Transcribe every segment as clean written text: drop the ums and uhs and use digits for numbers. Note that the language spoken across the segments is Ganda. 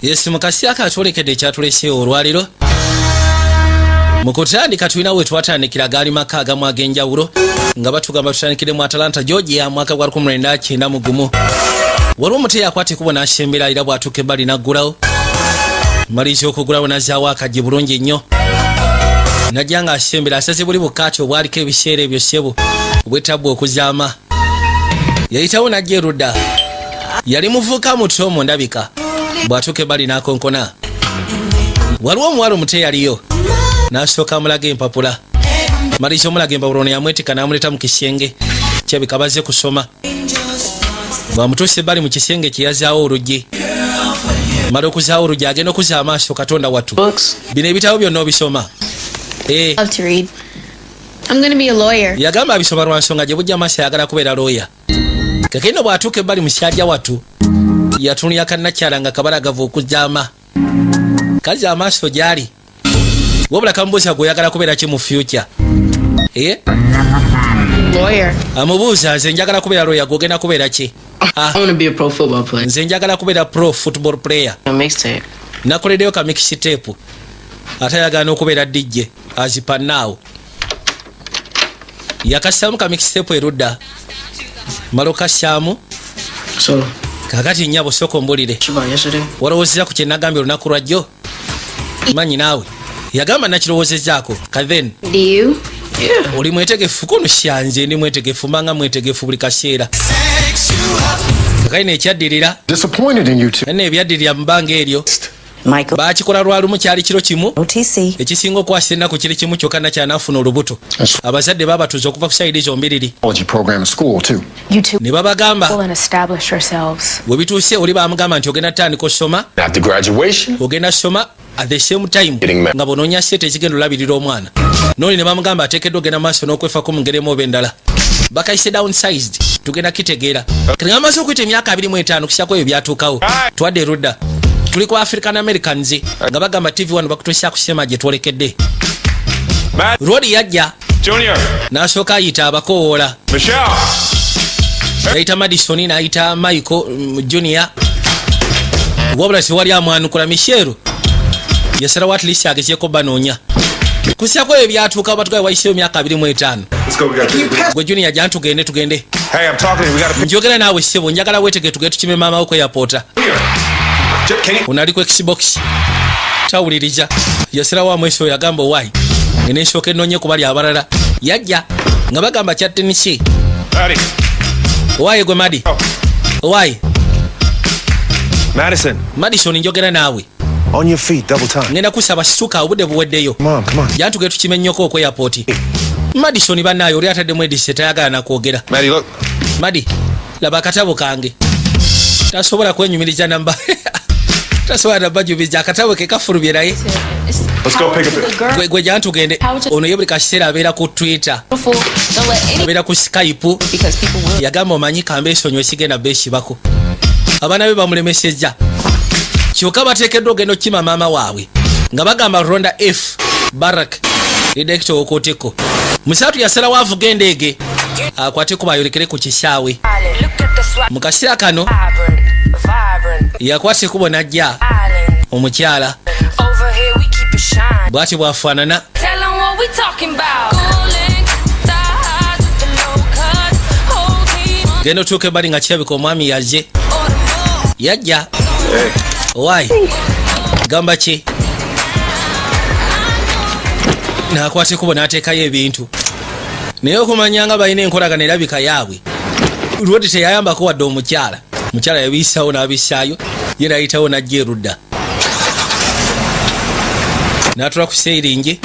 Yes, mukasi akatwolekedde ekyatulese olwaliro. Mu kutandika tulina we twatandikira gaali maka agamu ag'enjawulo nga batugamba tutandikire mu Atlanta, Georgia mwaka gwa 1991. Waliwo omuteeyi akwate kubo n'asembera era bw'atuuka ebbali n'aggulawo. Maliza okugulawo n'azaawo akajje bulungi nnyo. Najja nga asembera asaze buli bukaati obwaliko ebiseera ebyo ssebo obwettabwa okuzaama. Yayitawo n'ajja erudda. Yali muvuka muto mu ndabika. Bw'atuuka ebbali n'akonkona. Waliwo omuwala omuteeyi aliyo. N'asooka amulaga empapula. Maliza omulaga empapula ono yamwetika n'amuleeta mu kisenge kyebika bazze kusoma. Bw'amutuusa ebbali mu kisenge kye yazaawo oluggi. Mala okuzaawo oluggi agenda okuzza amaaso Katonda wattu. Bino ebitabo byonna obisoma. Love to read. I'm going to be a lawyer. Yagamba abisoma lwa nsonga gye bujja maaso ayagala kubeera lawyer. Kakeno bw'atuuka ebbali musajja wattu yatunulira kannakyala nga kabalagavu okuzaama. Kazza amaaso gy'ali. Wabula kamubuuza gw'oyagala kubeera ki mu future? Lawyer. Amubuuza nze njagala kubeera lawyer gw'ogenda kubeera ki? I want to be a pro football player. Nze njagala kubeera pro football player. A mixtape. Nakoleddeyo ka mixtape. Ate ayagala n'okubeera DJ azipannaawo. Yakassamu ka mixtape erudda. Malo kassaamu. So, kakati nnyabo sooka ombulire. Walowoozeza ku kye nagambye olunaku lwajjo? Manyi naawe. Yagamba nakirowoozezaako. Kathen. Do you? Yeah. Oli mwetegefu kuno syanze ndi mwetegefu mbanga mwetegefu buli kaseera. Kakati nekyaddirira. Disappointed in you two. Ebyaddirira mu bbanga eryo. Michael. Bakikola lwalumu kyali kiro kimu. OTC. Ekisinga okwasa ennaku kiri kimu kyokka nakyanaafuna olubuto. Abazadde babatuuza okuva ku sayidi zombiriri. Program at school too. You two. Ne babagamba We'll establish ourselves. bwe bituuse oli bamugamba nti ogenda tandika osoma. After graduation, Ogenda soma at the same time nga bonoonya sente ezigenda olabirira omwana. Noli ne bamugamba ateekeddwa ogenda maaso n'okwefako mu ngeri emu oba endala. Bakayise downsized tugenda kitegeera. Kati nga amaze okuyita emyaka 25 kusyako ebyo byatuukawo. Twadde erudda. Tuli ku African Americans nga bagamba TV wano bakutuusa kusema gye twolekedde. Rodi yajja Junior, n'asooka ayita abakoowola. Michelle, Yayita Madison n'ayita Michael Junior. Wabula tewali amwanukula Michelle. Yasalawo at least agezeeko banoonya. Kusyako ebyo byatuuka batugaye wayiseyo myaka 25. let's go. We got to. Gwe Junior jja ntugende tugende. Hey, I'm talking to you. We got to. Njogera naawe ssebo njagala weetege tugende tukime maama wo ku airport. Here. Can you? Unali ku Xbox. Tawuliriza. Yasalawo amweso yagamba why. Ensooka ennonye ku bali abalala. Yajja nga bagamba kya tenisi. Maddie. Why gwe Madi? Why? Madison. Madison njogera naawe. On your feet, double time. Ngenda kusaba situka obudde buweddeyo. Come on. Jantuge tukime nnyoko ku airport. Madison bannaayo oli ataddemu edise tayagala nakwogera. Maddie, look. Madi, laba akatabo kange. Tasobola kwenyumiriza namba. Tasobola nabajubiriza akatabo ke kafulumye naye. Let's go pick up it. Gwe jantugende. Ono ye buli kaseera abeera ku Twitter. Don't let any Abeera ku Skype. because people will. Yagamba omanyi kambe esonyo esigenda beesibako. Abaana be bamulemesezza. Kyokka bateekeddwa ogenda okukima maama waabwe. Nga bagamba Ronda F. Barack. Director w'okooteko. Musatu yasalawo avuga endeege. Akwateko bayolekere ku kisaawe. Mu kaseera kano yakwasa ekubo n'ajja omukyala. Bw'ati bw'afaanana. Genda otuuka ebbali nga kirabika omwami yazze. Yajja. Why? Gamba ki? N'akwata ekubo n'ateekayo ebintu. Naye okumanya nga balina enkolagana erabika yaabwe. Lwoti teyayambako wadde omukyala. Omukyala yabiisawo n'abissaayo. Ye n'ayitawo n'ajja erudda. N'atula ku seiringi.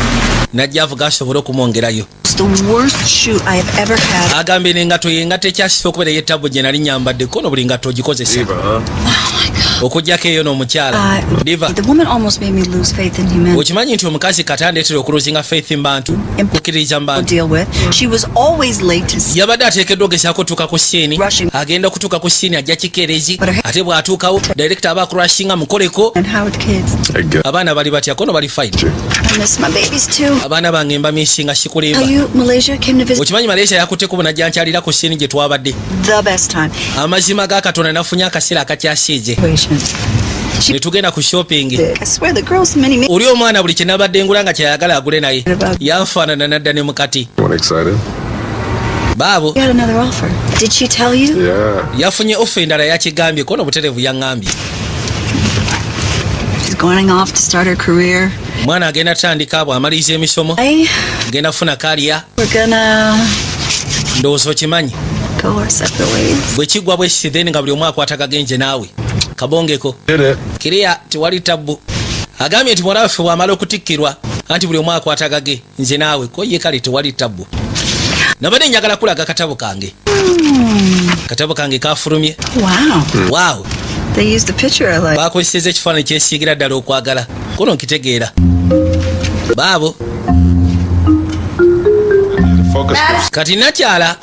N'ajja avuga asobole okumwongerayo. The worst shoot I have ever had. Agambye n'engato ye engato ekyasisa okubeera ey'ettabbo gye nali nyambadde kono buli ngatto ogikozesa. Okugyako eyo n'omukyala. Diva. The woman almost made me lose faith in humanity. Okimanyi nti omukazi kati andeetera okuluzinga faith mu bantu. Kukkiririza mu bantu. Deal with. She was always late to see. Yabadde ateekeddwa ogezaako okutuuka ku siini. Agenda kutuuka ku siini ajja kikeerezi. Ate bw'atuukawo director aba akurashinga mukoleko. And Howard kids. Abaana bali batya kono bali fine. I miss my babies too. Abaana bange mba misinga sikulimba. Tell you, Malaysia came to visit. Okimanyi Malaysia yakutteko bunajja nkyalira ku siini gye twabadde. The best time. Amazima ga Katonda nafunye akaseera akakyasiize. ne tugenda ku shopping. I swear the girl's mini me. Oli omwana buli kyenabadde ngula nga kyayagala agule naye yanfaanana nadda ne mukati. What excited? Baabo You had another offer. Did she tell you? Yeah. yafunye ofa endala yakigambye kono buterevu yaŋŋambye. She's going off to start her career. Omwana agenda tandika bw'amaliriza emisomo Hey, agenda funa kaliya. we're gonna Ndowooza okimanyi go our separate ways. bwe kiggwa bwe kisi then nga buli omu akwata kagenje naawe kabongeko Did it. kiriya tewali tabbu. Agambye nti mwana waffe bw'amala okutikkirwa anti buli omu akwata gage nze naawe ko ye kale tewali tabbu. Nabadde njagala kulaga katabo kange. Katabo kange kafulumye. Wow. Wow. They used the picture I like. Bakozeseza ekifaananyi kyesiigira ddala okwagala kono nkitegeera. Baabo Focus. kati nakyala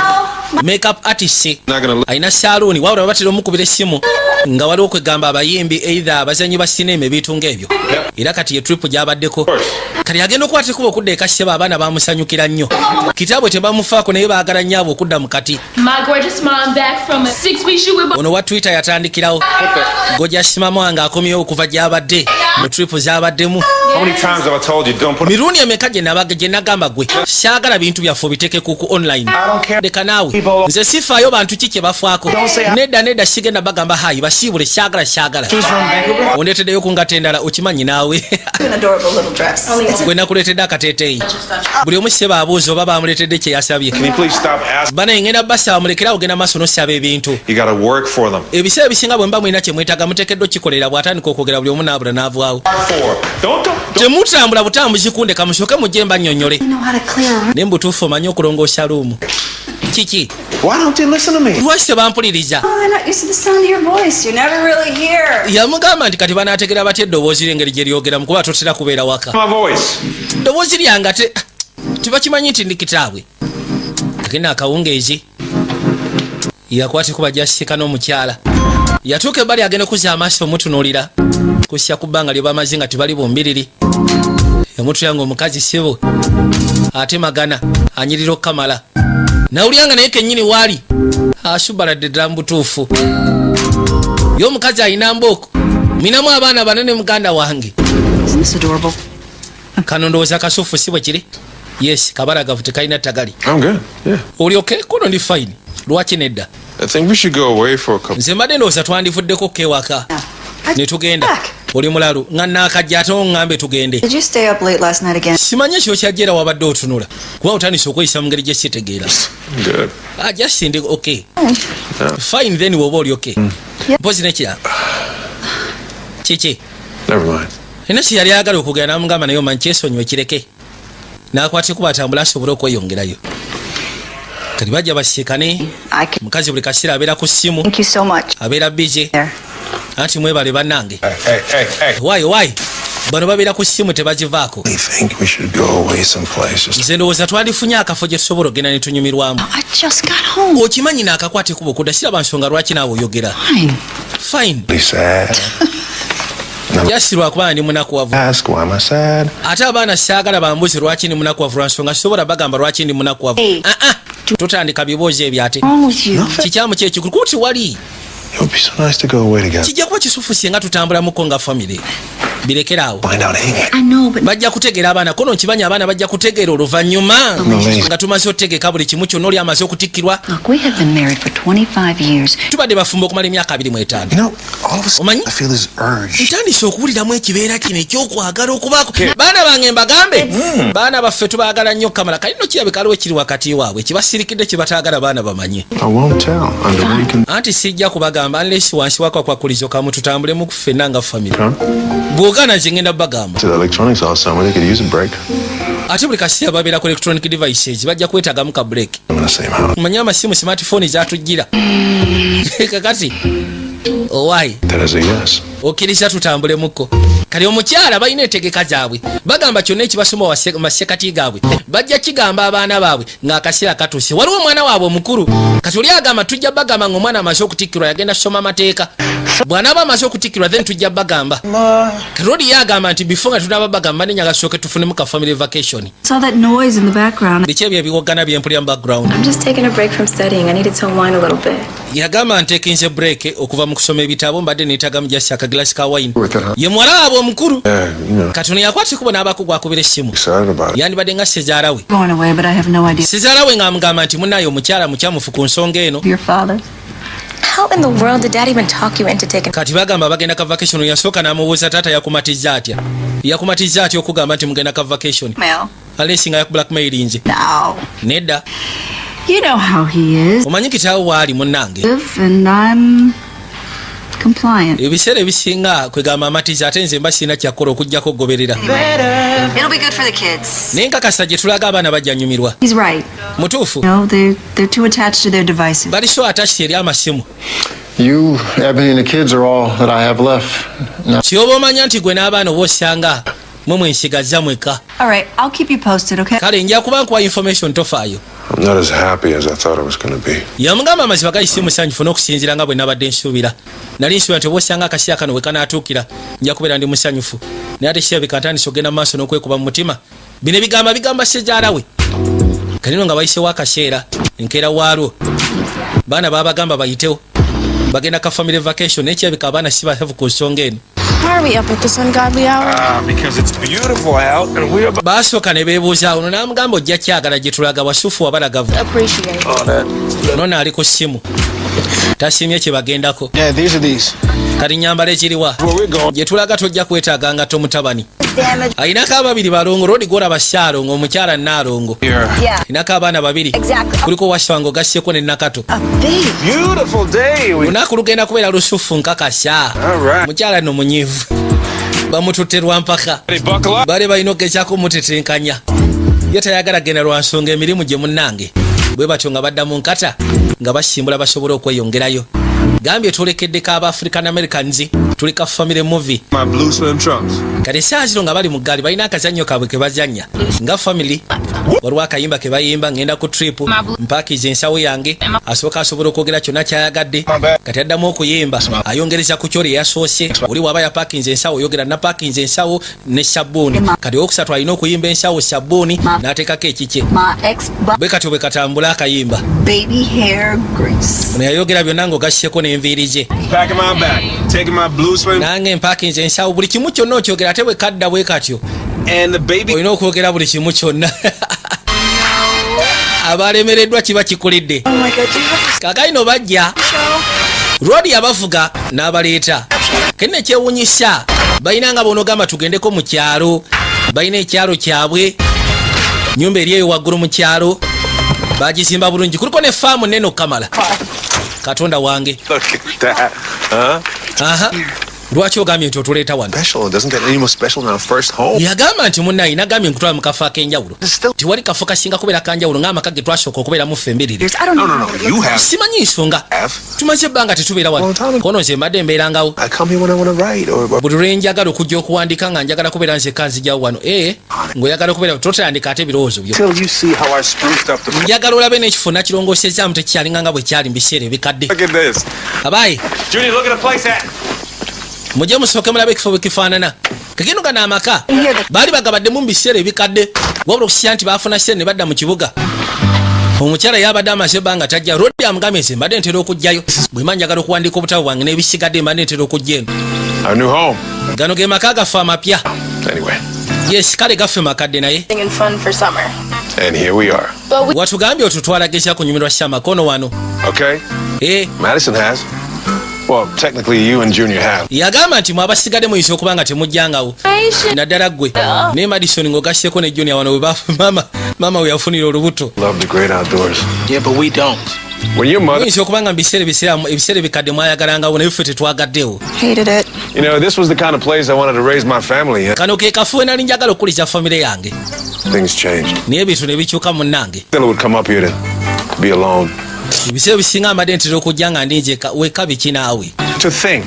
makeup artist Not gonna look. alina saluuni wabula batera omukubira essimu nga waliwo kwegamba abayimbi eitha abazanyi ba sinema ebintu ng'ebyo era kati ye trip gy'abaddeko kati agenda okukwata ekuba okudda ekaseba abaana bamusanyukira nnyo kitaabwe tebamufaako naye baagala nnyo abo okudda mu kati. My gorgeous mom back from a 6-week shoot with ono wa twitter yatandikirawo gojasimamwa nga akomyewo okuva gy'abadde mu trip z'abaddemu. How many times have I told you don't put mirundi emeka gye nagamba gwe saagala bintu byaffe obiteeke ku online. Leka naawe nze sifaayo bantu ki kye bafaako nedda sigenda bagamba hayi basiibule saagala ondeeteddeyo kungata endala okimanyi naawe An adorable little dress. gwe nakuleetedde akateeteeyi buli omu seba abuuza oba bamuleetedde kye yasabye. Can you please stop asking? banaye ngenda basaba mulekera ogenda maaso nosaba ebintu You gotta work for them. ebiseera ebisinga bwe mba mulina kye mwetaaga muteekeddwa okikolera bw'atandika okwogera buli omu naabula n'avaawo. Don't. temutambula butambuzi kundeka musooke mujje mba nnyonnyole You know how to clear a room. ne mbutuufu omanyi okulongoosa luumu kiki Why don't you listen to me? lwaki tebampuliriza. Oh, they're not used to the sound of your voice. You never really hear. Yamugamba nti kati banaategera batya eddoboozi lyengeri gye lyogeramu kuba totera kubeera waka. My voice. Ddoboozi lyanga tebakimanyi nti ndi kitaabwe. Agenda akawungeezi yakwate kuba jasika n'omukyala yatuuka ebbali agenda kuzza amaaso omutunuulira kusya ku bbanga lye bamaze nga tebali bumbiriri. Emutulya nga omukazi sibo ate magana anyirira okukamala nawulyanga naye kennyini waali asubaladde ddala mu butuufu ye omukazi alina mbooko minamu abaana banene muganda wange. Isn't this adorable? Kano ndowooza kasuufu si bwe kiri. Yes kabalagavu tekalina tagali. I'm good. Yeah. Oli okay? Kono ndi fine. Lwaki nedda? I think we should go away for a couple. Nze mbadde ndowooza twandivuddeko kewaka ne tugenda. Oli mulalu nga naakajja ate oŋŋambe tugende. Did you stay up late last night again? Simanyi ekyo kyajjera wabadde otunula kuba otandise okweyisa mu ngeri gye sitegeera. Good. Just ndi okay. Fine then woba oli okay. Mpozi nekira. Kiki? Never mind. Ena kye yali ayagala okugenda namugamba naye omanyi kyesonyiwe kireke. N'akwata kuba atambula asobole okweyongerayo. Kati bajja basiikane mukazi buli kaseera abeera ku ssimu Thank you so much. abeera busy There. anti mwebale bannange. Hey. Why? Bano babeera ku ssimu tebagivaako. I think we should go away someplace. Just Nze ndowooza twandifunye akafo gye tusobola ogenda ne tunyumirwamu. I just got home. Okimanyi n'akakwata ekuba okudda siraba nsonga lwaki naawe oyogera. Fine. be sad. Jasi lwakuba ndi munakuwavu. Ask why am I sad? Ate abaana saagala bambuzi lwaki ndi munakuwavu lwa nsonga sobola bagamba lwaki ndi munakuwavu. Tutandika bibuuzo ebyo ate. Wrong with you? Kikyamu kyekikulu kuti wali. It would be so nice to go away together. Kijja kuba kisufu singa tutambulamuko nga famire. Birekeraawo. Find out Amy. I know, but Bajja kutegeera abaana kono nkimanyi abaana bajja kutegeera oluvannyuma nga tumaze otegeka buli kimu kyonna oli amaze okutikkirwa. look, we have been married for 25 years. Tubadde bafumba okumala emyaka 25. You know, all of a sudden Omanyi? I feel this urge. Ntandise okuwuliramu ekibeera kino ekyokwagala okubaako. Baana bange mbagambe baana baffe tubaagala nnyo kamala kalino kirabika aliwo ekiri wakati waabwe kibasirikidde kye bataagala baana bamanye. I won't tell under one condition. Anti sijja kubagamba unless wansi wakakwakulizo kamu tutambulemu kufenna nga famire. Bw'ogaana nze ngenda bagamba. To the electronics all summer, they could use a break. Ate buli kaseera babeera ku electronic devices bajja kwetaagamu ka break. I'm in the same house. Manyi amasimu smartphone zatujjira. Kakati owaayi That is a yes. okkiriza tutambulemuko. Kali omukyala balina entegeka zaabwe bagamba kyonna ekibasoma mu masekati gaabwe bajja kigamba abaana baabwe ng'akaseera katuuse. Waliwo omwana waabwe omukulu kati oli agamba tujja bagamba ng'omwana amaze okutikkirwa yagenda kusoma amateeka bw'anaaba amaze okutikkirwa then tujja bagamba. Kati oli yagamba nti before nga tunaba bagamba nenyaga tusooke tufunemu ka family vacation. Saw that noise in the background. Biki ebyo ebiwoggana bye mpulira mu background. I'm just taking a break from studying. I needed to unwind a little bit. yagamba ntekinze break okuva mu kusoma ebitabo mbadde neetaga mujasi akagilasi ka wine With it, huh? ye muwala abo omukulu Yeah, you know. katono yakwati kubo n'abakugu akubira essimu Excited about it. yandibadde nga sezaala we Going away, but I have no idea. sezaala we ng'amugamba nti munnaye omukyala mukyamufu ku nsonga eno Your father? How in the world did Dad even talk you into taking? kati bagamba bagenda ka vacation yasooka n'amubuuza taata yakumatizza atya okugamba nti mugenda ka vacation Mel. alesi nga yakublackmailinze No. nedda You know how he is. omanyi kitaawe waali munnange And I'm compliant. ebiseera ebisinga kwegamba amatiza ate nze mba sirina kyakkola okugjako okugoberera It'll be good for the kids. naye nkakasa gye tulaga abaana bajja nyumirwa He's right. mutuufu No, they're too attached to their devices. bali so attached eri amasimu You, Ebony, and the kids are all that I have left. Now, kyoba omanya nti gwe n'abaana oba osanga mwe mwensigazza mweka All right, I'll keep you posted, okay? kale nja kuba nkuwa information tofaayo I'm not as happy as I thought I was going to be. yamugamba amazima gali si musanyufu n'okusinziira nga bwe nabadde nsuubira nali nsuubira nti oba osanga akaseera kano we kanaatuukira nja kubeera ndi musanyufu naye ate kirabika ntandise okgenda mu maaso n'okwekuba mu mutima bino bigamba sezaala we kanino nga bayisewo akaseera enkeera waalwo baana babagamba bayitewo bagenda ka family vacation naye kirabika abaana si basavu ku nsonga eno Why are we up at this ungodly hour? Because it's beautiful out and we're about baasooka ne beebuuza ono n'amugamba ojja kyagala gye tulaga wasufu wabalagavu Appreciate it. nona ali ku ssimu tasimye kye bagendako Yeah, these are these. kati nyambala ekiriwa Where we're going. gye tulaga tojja kwetaaga nga tomutabani ayinako ababiri balongo rodi gwolaba saalongo omukyala naalongo Here. ayinako abaana babiri kuliko waswango gasseko ne nakato Beautiful day. We lunaku lugenda kubeera lusufu nkakasa all right. mukyala no munyiivu bamututte lwampaka Ready, buckle up. bale balina okugezaako omutetenkanya ye tayagala genda lwa nsonga emirimu gye munnange bwe batyo nga badda mu nkata nga basimbula basobole okweyongerayo gambye twolekeddeko aba african americans tuli ka family movie My blue slim trunks. kati esaa zino nga bali mu ggaali balina akazannyo kaabwe ke bazannya nga family waliwo akayimba ke bayimba ngenda ku trip mpaakiza ensawo yange asooka asobola okwogera kyonna kyayagadde kati addamu okuyimba ayongereza ku kyoli eyasoose oli waba yapaakinza ensawo oyogera napaakinza ensawo ne sabbuuni kati owokusatu alina okuyimba ensawo sabbuuni n'ateekako ekike My ex bwe katyo bwe katambula akayimba baby hair grease. ono yayogera byonna ng'ogasseko n'enviiri ze Packing my bag. Taking my blue slim nange mpaakinza ensawo buli kimu kyonna okyogera ate bwe kadda bwe katyo and the baby. olina okwogera buli kimu kyonna abalemereddwa kiba kikulidde kakayino bajja rodi yabavuga n'abaleeta kenne kyewunyisa balina nga bonogamba tugendeko mu kyalo balina ekyalo kyabwe nyumba eri eyo waggulu mu kyalo bagizimba bulungi kuliko ne faamu nene okamala katonda wange look at that. Huh? aha lwaki ogambye nti otuleeta wano Special. It doesn't get any more special than our first home. yagamba nti munnaye nagambye nkutwala mu kafo ak'enjawulo It's still. tiwali kafo kasinga kubeera kanjawulo ng'amaka ge twasooka okubeeramu ffe mbiriri I don't No, know. no, no. You have. simanyi nsonga Have. tumaze ebbanga tetubeera wano Long time ago. kono nze mbadde mbeerangawo I come here when I want to write or. buli lwe njagala okujja okuwandiika nga njagala kubeera nzekka nzijawo wano ng'oyagala okubeera totandika ate ebirowoozo byo Till you see how I spruced up the. njagala olabe n'ekifo nakirongoosezaamu tekyalinga nga bwe kyali mu biseera ebikadde Look at this. abaayi Junior, look at the place at. mujje musooke mulabe ekifo bwe kifaanana kakino gano amaka baali bagabaddemu mu biseera ebikadde wabula okusikira nti baafuna sente ne badda mu kibuga omukyala yabadde amaze ebbanga tajja rodi amugambye nze mbadde ntera okujjayo bwema njagala okuwandiika obutabo bwange n'ebisigadde mbadde ntera okujja eno Our new home. gano ge maka gaffe amapya Anyway. yes kale gaffe makadde naye And fun for summer. And here we are. But we watugambye otutwala gezya kunyumirwa kyamakono wano Okay. Madison has. Well, technically you and Junior have. yagamba nti mwabasigadde muyinza okuba nga temujjangawo naddala ggwe ne madison ng'ogasseko ne junior wano mama we yafunira olubuto Love the great outdoors. Yeah, but we don't. When your mother. muyinza okuba nga mu ebiseera ebikadde mwayagalangawo naye ffe tetwagaddewo hated it. You know, this was the kind of place I wanted to raise my family in. kano ke kafuwe nali njagala okukuliza famire yange Things changed. naye ebintu ne bikyuka munnange Still would come up here to be alone. ebiseera bisinga mbadde ntera okujja nga ndinjeka weka biki naawe To think.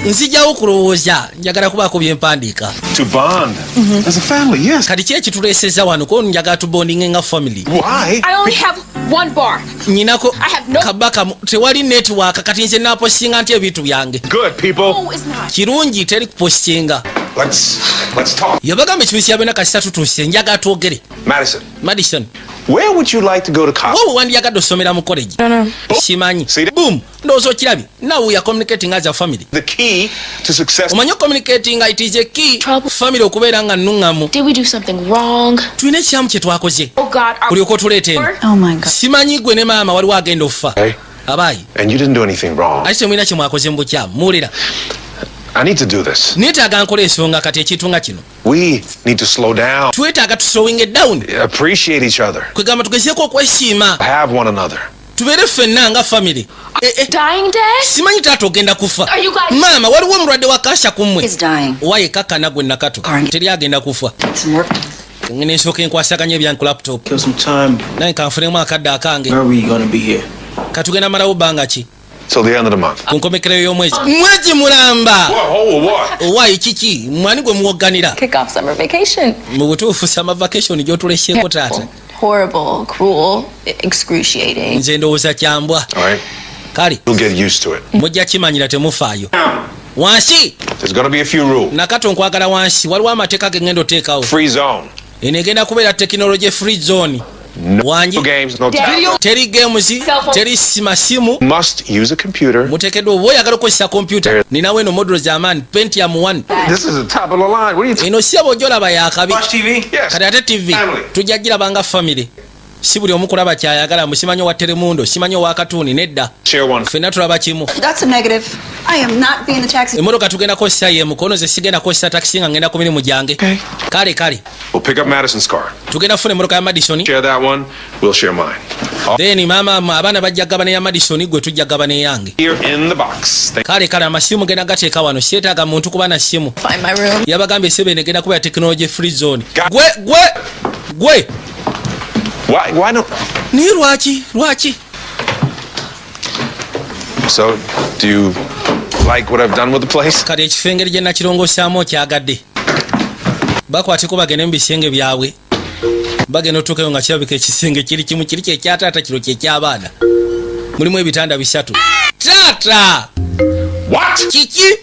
nzijjawo okulowooza njagala kubaako byempandiika To bond. As a family, yes. kati ki ekituleeseza wano ko njagala tubondinge nga family Why? I only have one bar. nyinako I have no- kabaka tewali netiwaaka kati nze napostinga nti ebintu byange Good, people. No, it's not. kirungi teri kupostinga Let's talk. yabagamba ekibiisi yabena kasita tutuuse njagala twogere Madison, madison Where would you like to go to college? wowe wandiyagadde osomera mu college simanyi See that? boom ndowooza okirabye now we are communicating as a family The key to success. omanyi communicating it is a key Trouble. family okubeera nga nnuŋŋamu Did we do something wrong? tulina ekyamu kye twakoze Oh God, our kulyoka otuleeta eno Oh my God. simanyi gwe ne maama waliwo agenda okufa Hey, abaayi and you didn't do anything wrong. ate temulina kye mwakoze mu bukyamu muwulira I need to do this. neetaaga nkola ensonga kati ekintu nga kino We need to slow down, twetaaga tuslowing it down appreciate each other, kwegamba tugezeeko okwesiima have one another. tubeere ffenna nga family dying dad? simanyi taata ogenda kufa Are you guys- maama waliwo omulwadde wa kasha kummwe He's dying. owaye kakkana gwe nakato Carney. teri agenda kufa Some work. nensooka enkwasaganya ebyanku laptop Kill some time. naye kanfunemu akadde akange Where are we gonna be here? katugenda malawo bbanga ki Till the end of the month. ku nkomekereyo y'omwezi mwezi mulamba What? owaayi kiki mwani gwe muwogganira Kick off summer vacation. mu butuufu sama vacation gy'otulesyeko taata Horrible, cruel, excruciating. nze ndowooza kyambwa All right. kale You'll get used to it. mujja kimanyira temufaayo wansi There's gonna be a few rules. nakato nkwagala wansi waliwo amateeka gegenda oteekawo Free zone. eno egenda kubeera tekinology free zone wangi No games, no time. teri games teri masimu Must use a computer. muteekeddwa oba oyagala okukozesa kompyuta ninawo eno modulo z'amaani Pentium 1 This is the top of the line. What are you eno siyaba ojolaba yakabi Watch TV? Yes. kati ate tv Family. tujja girabanga family si buli omu kulaba kyayagala musimanyi owa telemundo simanyi owa katuuni nedda Share one. ffenna tulaba kimu That's a negative. I am not being the taxi. emmotoka tugenda kozesa ye mukono ze sigenda kozesa takisi nga ngenda ku mirimu gyange kale We'll pick up Madison's car. tugenda kufuna emmotoka ya madison Share that one. We'll share mine. then maama abaana bajja gabana ya madison gwe tujja gabana eyange Here in the box. kale amasimu genda gateeka wano sietaaga muntu kuba na simu Find my room. yabagambye sebe negenda kuba ya technology free zone Ga- gwe Why no? naye lwaki So, do you like what I've done with the place? kati ekifo engeri gye nakirongosaamu okyagadde bakwateko bagende mu bisenge byabwe bagenda otuukayo nga kirabika ekisenge kiri kimu kiri kyekyataata kiro kyekyabaana mulimu ebitanda 3 taata What? kiki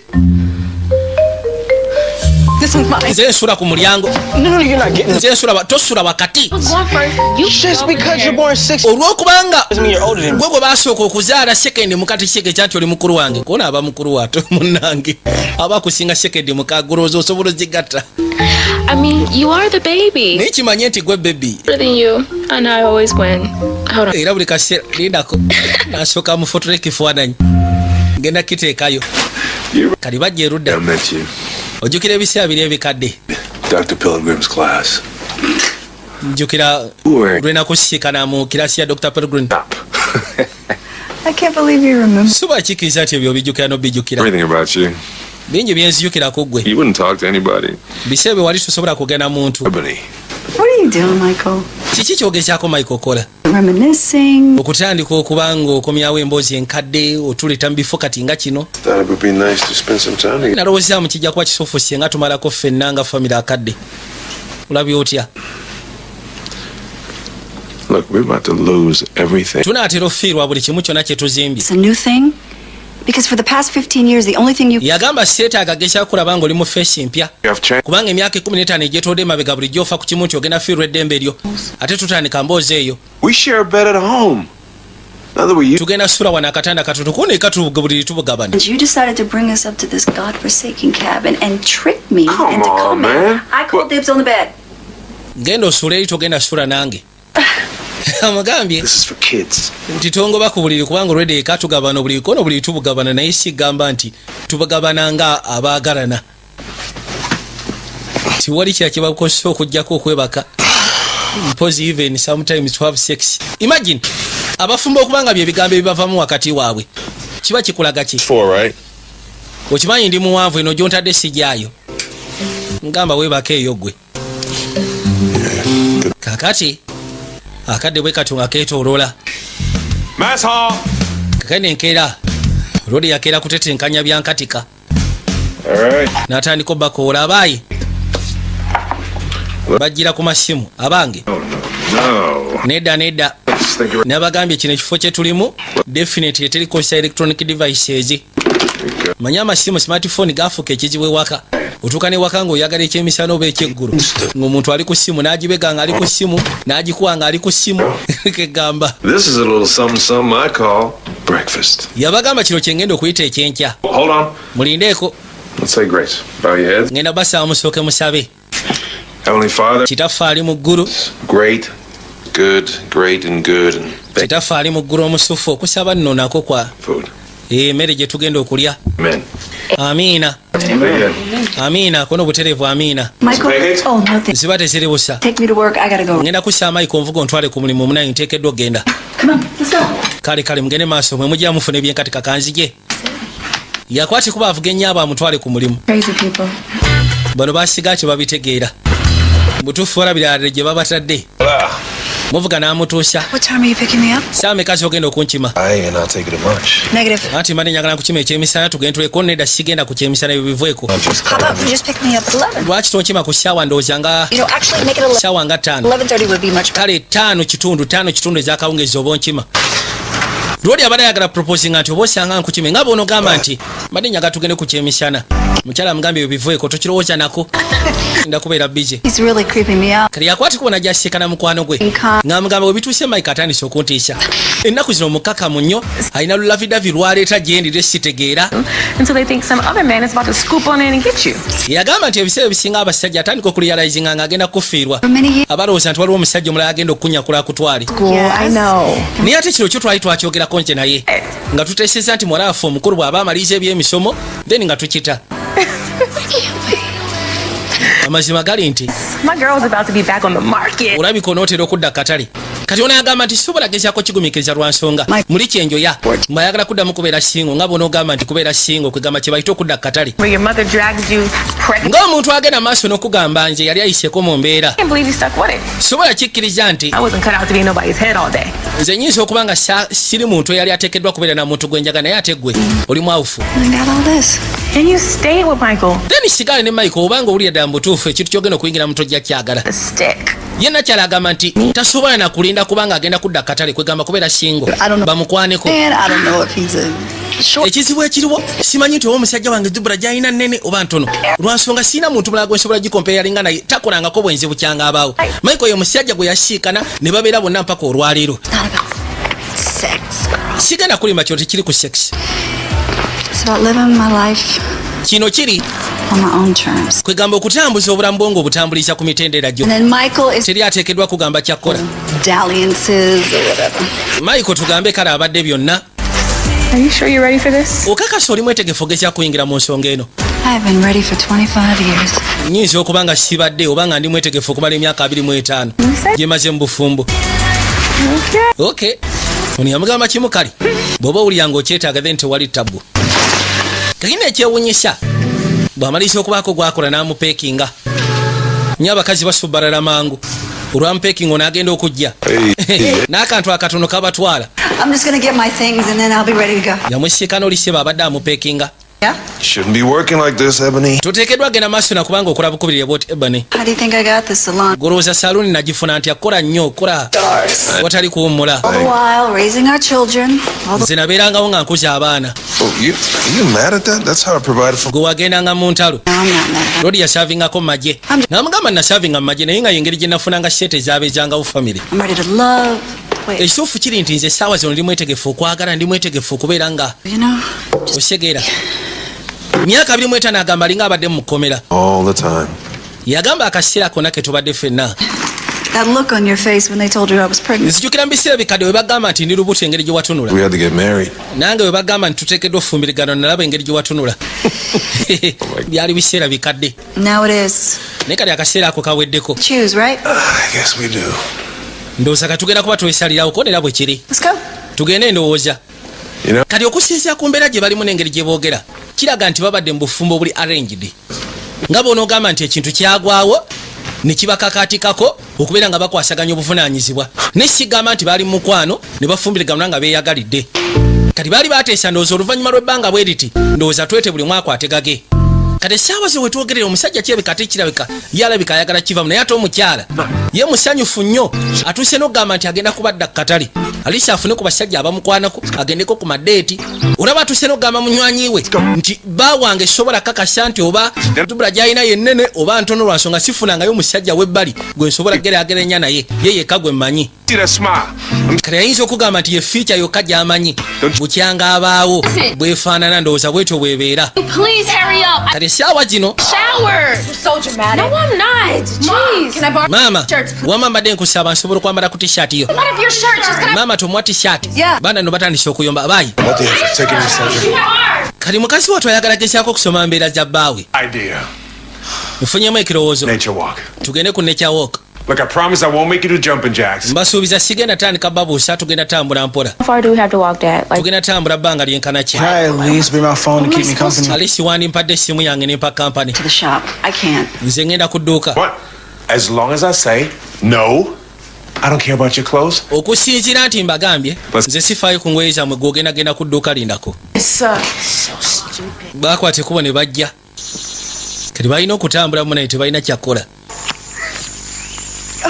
This one's mine. nze nsula ku mulyango No, you're not getting nze nsula tosula wakati Who's going first? You Just because you're born 6 olw'okubanga doesn't mean you're older than me. gwe gwe basooka okuzaala sekendi mukati kiki ekyanti oli mukulu wange kuona aba mukulu wato munnange aba akusinga sekendi mukagulooza osobola ozigatta I mean, you are the baby. naye kimanye nti gwe bebi Better than you, and I always win. Hold on. era buli kaseera lindako nasooka mufotole ekifaananyi ngenda kiteekayo kali bajja erudda met you. ojjukira ebiseera biri ebikadde Dr. Pilgrim's class. njjukira lwe nakusiikana mu kirasi ya Dr. Pilgrim I can't believe you remember. suba kikiriza nti ebyo obijjukira n'obijjukira Everything about you. bingi byenzijukirako gwe You wouldn't talk to anybody. biseera bye wali tosobola kugenda muntu Ebony. What are you doing, Michael? kiki kyogezaako Michael kola Reminiscing. okutandika okuba nga okomyawo emboozi enkadde otuleta mu bifo kati nga kino Thought it would be nice to spend some time together. nalowoozaamu kijja kuba kisofosye nga tumalako ffenna nga famire akadde olabye otya Look, we're about to lose everything. tunaatera ofiirwa buli kimu kyonna kye tuzimbye It's a new thing. Because for the past 15 years, the only thing you yagamba seetaaga gezaako kulaba nga oli mu feesi mpya You have changed. kubanga emyaka 15 egyetodde emabega bulijjo ofa ku kimu nti ogenda fiirwa eddembe lyo ate tutandika mboozi eyo We share a bed at home. Now that we're used tugenda sula wano akatanda katono kuno ekatubuli tubugabana and you decided to bring us up to this godforsaken cabin and trick me Come into on, coming. man. I called dibs on the bed. genda osula eri togenda sula nange amagambye This is for kids. nti tongoba ku buliri kubanga olwedde eka tugabana obuliri kono buliri tubugabana naye sigamba nti tubugabana nga abaagalana tiwali kya kibakozesa okugjako okwebaka mpozi even sometimes to have sex imagine abafumba okubanga byebigambo ebibavamu wakati waabwe kiba kikulaga ki 4, right? okimanyi ndi muwanvu eno gyontadde sijaayo ngamba webaka eyo gwe kakati akadde bwe kati nga keetoolola Mass hall. kakane enkeera olwoli yakeera kutetenkanya byankatika All right. n'atandika obbakoola abaayi bajjira ku masimu abange No. nedda Just think about nabagambye kino ekifo kye tulimu definitely terikosa electronic devices manye amasimu smartphone gafuuka ekizibu ewaka otuuka ne waka ng'oyagala ekyemisana oba ekyeggulu ng'omuntu ali ku ssimu n'agibega nga ali ku ssimu n'agikuwa nga ali ku ssimu kegamba This is a little something I call breakfast. yabagamba kino kye ngenda okuyita ekyenkya Hold on. mulindeeko Let's say grace. Bow your heads. ngenda basaba musooke musabe Heavenly Father, kitaffe ali mu ggulu great, good, great, and good, and thank kitaffe ali mu ggulu omusufu okusaba nno nako kwa food. emmere gye tugenda okulya Amen. amiina Amen. amiina kono butereevu amiina Michael? Spaghetti? Oh, no, thanks. ziba teziri busa Take me to work. I gotta go. ngenda kussa Michael nvuga ontwale ku mulimu omunayi nteekeddwa okgenda Come on, let's go. kale mugende maaso mwe mujja mufuna ebyenkatika kanzije yakwati kuba avuga ennyaabo amutwale ku mulimu Crazy people. bano basiga kye babitegeera butuufu olabirala gye babatadde muvuga n'amutuusa What time are you picking me up? saamekazi ogenda okunkima I ain't not taking it much. Negative. anti mbadde njagala nkukima ekyemisana tugendetuleko nedda sigenda ku kyemisana ebyo biveeko How about you just pick me up at 11? lwaki tonkima ku ssaawa ndowooza nga You know, actually make it 11. ssaawa nga 5 11:30 would be much better. kale 5 kitundu ezakawungezi oba onkima lwoli abadde ayagala proposinga nti oba osanga nkukime nga bono gamba nti mbadde nyaga tugende ku kyemisana mukyala mugambye ebyo biveeko tokirowooza nako ndakubeera bize He's really creeping me out. kale yakwati kubona gyasiikana mukwano gwe nga mugamba bwe bituuse Mike atandise okuntiisa ennaku zino mukakamu nnyo alina lulavidavi lwaleeta gyendire sitegeera Until they think some other man is about to scoop on in and get you. yagamba nti ebiseera ebisinga abasajja atandika okurealizinga nga agenda kufiirwa For many years. abalowooza nti waliwo omusajja omulala agenda okukunyakula akutwale I know. naye ate kino kyo twali twakyogerako nje naye nga tuteeseza nti mwalaafu omukulu bw'aba amaliza ebyemisomo then nga tukita amazima gali nti My girl's about to be back on the market. olabika onootera okudda katale kati onagamba nti sobola gezaako kigumikiriza lwa nsonga muli kyenjoya mbayagala kuddamu kubeera singo nga bonaogamba nti kubeera singo kwegamba kye bayita okudda katale Where your mother drags you pregnant. ng'omuntu agenda maaso n'okugamba nze yali ayiseeko mu mbeera I can't believe you stuck with it. sobola kikkiriza nti I wasn't cut out to be in nobody's head all day. nze nyinza okuba nga siri muntu eyali ateekeddwa kubeera na muntu gwenjaga naye ate gwe oli mwawufu I got all this. And you stayed with Michael. then sigale ne Michael obanga owulira ddala mu butuufu ekintu kyogenda okuyingira mu tojja kyagala The stick. yenna kyala agamba nti tasobola na kulinda kubanga agenda kudda katale kwegamba kubeera singo bamukwaneko And I don't know if he's a short. ekizibu ekiriwo simanyi nti oba omusajja wange dubula gyalina nnene oba ntono lwansonga sirina muntu mulala gwe nsobola gikompeyalinga naye takolangako bwenzi bukyanga abaawo Michael oyo musajja gwe yasiikana ne babeera bonna mpaka olwaleero It's not about sex. sigenda kulimba kyo tekiri ku sex It's about living my life kino kiri on my own terms. kwegamba okutambuza obulamu bwo ng'obutambuliza ku mitendera gyo And then Michael is teri ateekeddwa kugamba kyakkola dalliances or whatever. Michael tugambe kale abadde byonna Are you sure you're ready for this? okakasa oli mwetegefu ogezya kuyingira mu nsonga eno I've been ready for 25 years. nyinza okuba nga sibadde oba nga ndi mwetegefu okumala emyaka 25 gyemaze mu bufumbo okay ono yamugamba kimu kale bw'oba owulira ng'okyetaaga then tewali ttabu kakina ekyewunyisa bw'amaliriza okubaako gwakola n'amupeekinga nnyo abakazi basubbalala mangu olwamupeekinga onaagenda okujja n'akantu akatono kabatwala I'm just gonna get my things and then I'll be ready to go. yamusiikana olisiba abadde amupeekinga Yeah? Shouldn't be working like this, Ebony. toteekeddwa genda maaso nakubanga okola bukubirire bwoti Ebony How do you think I got this salon? golowooza saluuni nagifuna nti akola nnyo kola watali kuwummula All the while raising our children. All the nze nabeerangawo nga nkuza abaana Oh, you mad at that? That's how I provided for. gwe wagendanga mu ntalo No, I'm not mad. lodi yasavingako mu magye namugamba nasavinga mu magye naye nga yengeri gye nafunanga sente ezabeezangawo famire I'm ready to love. Wait, ekituufu kiri nti nze essaawa zino ndi mwetegefu okwagala ndi mwetegefu okubeera nga you know, just osegeera myaka 25 agamba alinga abadde mu kkomera All the time. yagamba akaseera konna ke tubadde ffenna that look on your face when they told you I was pregnant. nzijukira mu biseera bikadde we bagamba nti ndi lubuto engeri gye watunula We had to get married. nange we bagamba nti tuteekeddwa ofumbirigano nalaba engeri gye watunula byali biseera bikadde Now it is. naye kali akaseera ako kaweddeko Choose, right? I guess we do. ndowooza katugenda kuba twesalirawo konera bwe kiri Let's go. tugende ndowooza You know, kati okusinziira ku mbeera gye balimu n'engeri gye boogera kiraga nti babadde mu bufumbo buli arranged nga bonoogamba nti ekintu kyagwawo ne kibakakatikako okubeera nga bakwasaganya obuvunaanyizibwa naye sigamba nti baali mu mukwano ne bafumbiriganwa nga beeyagalidde kati baali bateesa ndowooza oluvannyuma lw'ebbanga bwe riti ndowooza twete buli mwaka ategage kati essaawa ze wetwogerera omusajja kyebika tekirabika yalabika ayagala kivamu naye ate omukyala ye musanyufu nnyo atuuse n'okugamba nti agenda kubadda ku katale alisa afune ku basajja abamukwanako agendeko ku madeeti olaba atuuse n'okugamba munywanyi we nti baawange sobola kakasa nti oba tubula gyalina yennene oba ntono lwa nsonga sifunangayo omusajja w'ebbali gwe nsobola geraageranya naye ye yekka gwe mmanyi kati ayinza okugamba nti ye fiica yokka gy'amanyi bukyanga abaawo bwefaanana ndowooza bwetyo bwebeera kati essaawa zino maama wama mbadde nkusaba nsobola okwambala ku tishaati yo maama tomwa tishaati baana no batandise okuyomba abaayi kati mukazi wattu ayagala gezaako okusoma mbeera za bbaawe nfunyemu ekirowoozo tugende ku nature walk. Look, I promise I won't make you do jumping jacks. Mbasuubiza sigenda tandika babuusa tugenda tambula mpola. How far do we have to walk, Dad? Tugenda tambula bbanga lyenkana ki? Can I at least bring my phone to keep me company? Alisi wandimpadde essimu yange nempa kampani. To the shop. I can't. Nze ngenda ku dduuka. What? As long as I say no, I don't care about your clothes. Okusinziira nti mbagambye nze sifaayo ku ngoye zammwe gwogendagenda ku dduuka lindako. Baakwata ekkubo ne bajja. Kati balina okutambulamu naye tebalina kyakkola.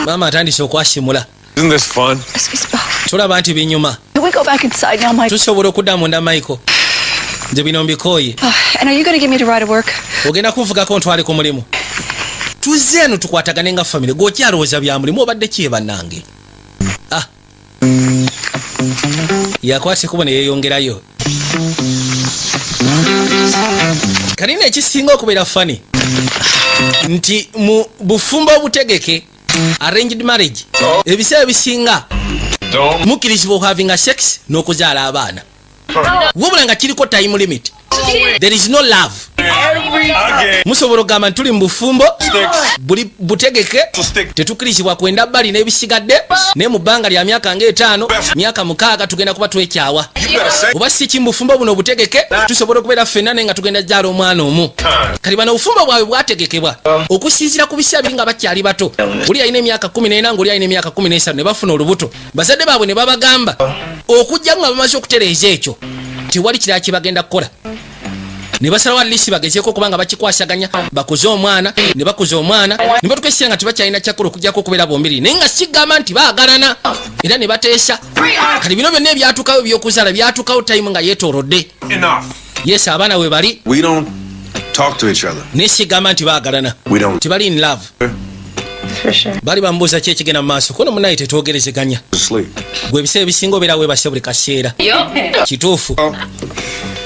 Mama atandise okwasimula. Isn't this fun? Tulaba nti binyuma. Can we go back inside now, Mike? Tusobola okudda munda Michael. Nze bino mbikooye. And are you going to give me the ride to work? Ogenda kunvugako ntwale ku mulimu. Tuzze eno tukwatagane nga famire gw'okyalowooza bya mulimu obadde ki bannange. Yakwata ekkubo ne yeeyongerayo. Kalina ekisinga okubeera fani nti mu bufumbo obutegeke arranged marriage ebiseera bisinga mukkirizibwa okuhavinga sex n'okuzaala abaana wabula nga kiriko time limit. There is no love. Musobola okugamba nti tuli mu bufumbo buli butegeke tetukkirizibwa kwenda bbali n'ebisigadde naye mu bbanga lya myaka nga5 myaka 6 tugenda kuba twekyawa oba si ki mu bufumbo buno obutegeke tusobola okubeera ffenna naye nga tugenda jjaala omwana omu. Kati bano obufumbo bwabwe bwategekebwa okusinziira ku biseera biri nga bakyali bato. Buli alina emyaka 14 ng'oli alina emyaka 13 ne bafuna olubuto bazadde baabwe ne babagamba okujja nga bamaze okutereeza ekyo tewali kirala kye bagenda kukola. Ne basalawo alisi bagezeeko kubanga bakikwasaganya bakuze omwana ne bakuze omwana ne batukwesira nga tebakyalina kyakkola okujjako okubeera bombiri naye nga sigamba nti baagalana era ne bateesa. Kati bino byonna ebyatuukayo by'okuzaala byatuukawo time nga yeetoolodde. Yes, abaana we bali. We don't talk to each other. Naye sigamba nti baagalana tebali in love. Bali bambuuza ki ekigenda mu maaso kono munaye tetwogerezeganya gwe ebiseera ebisinga obeera weebase buli kaseera kituufu.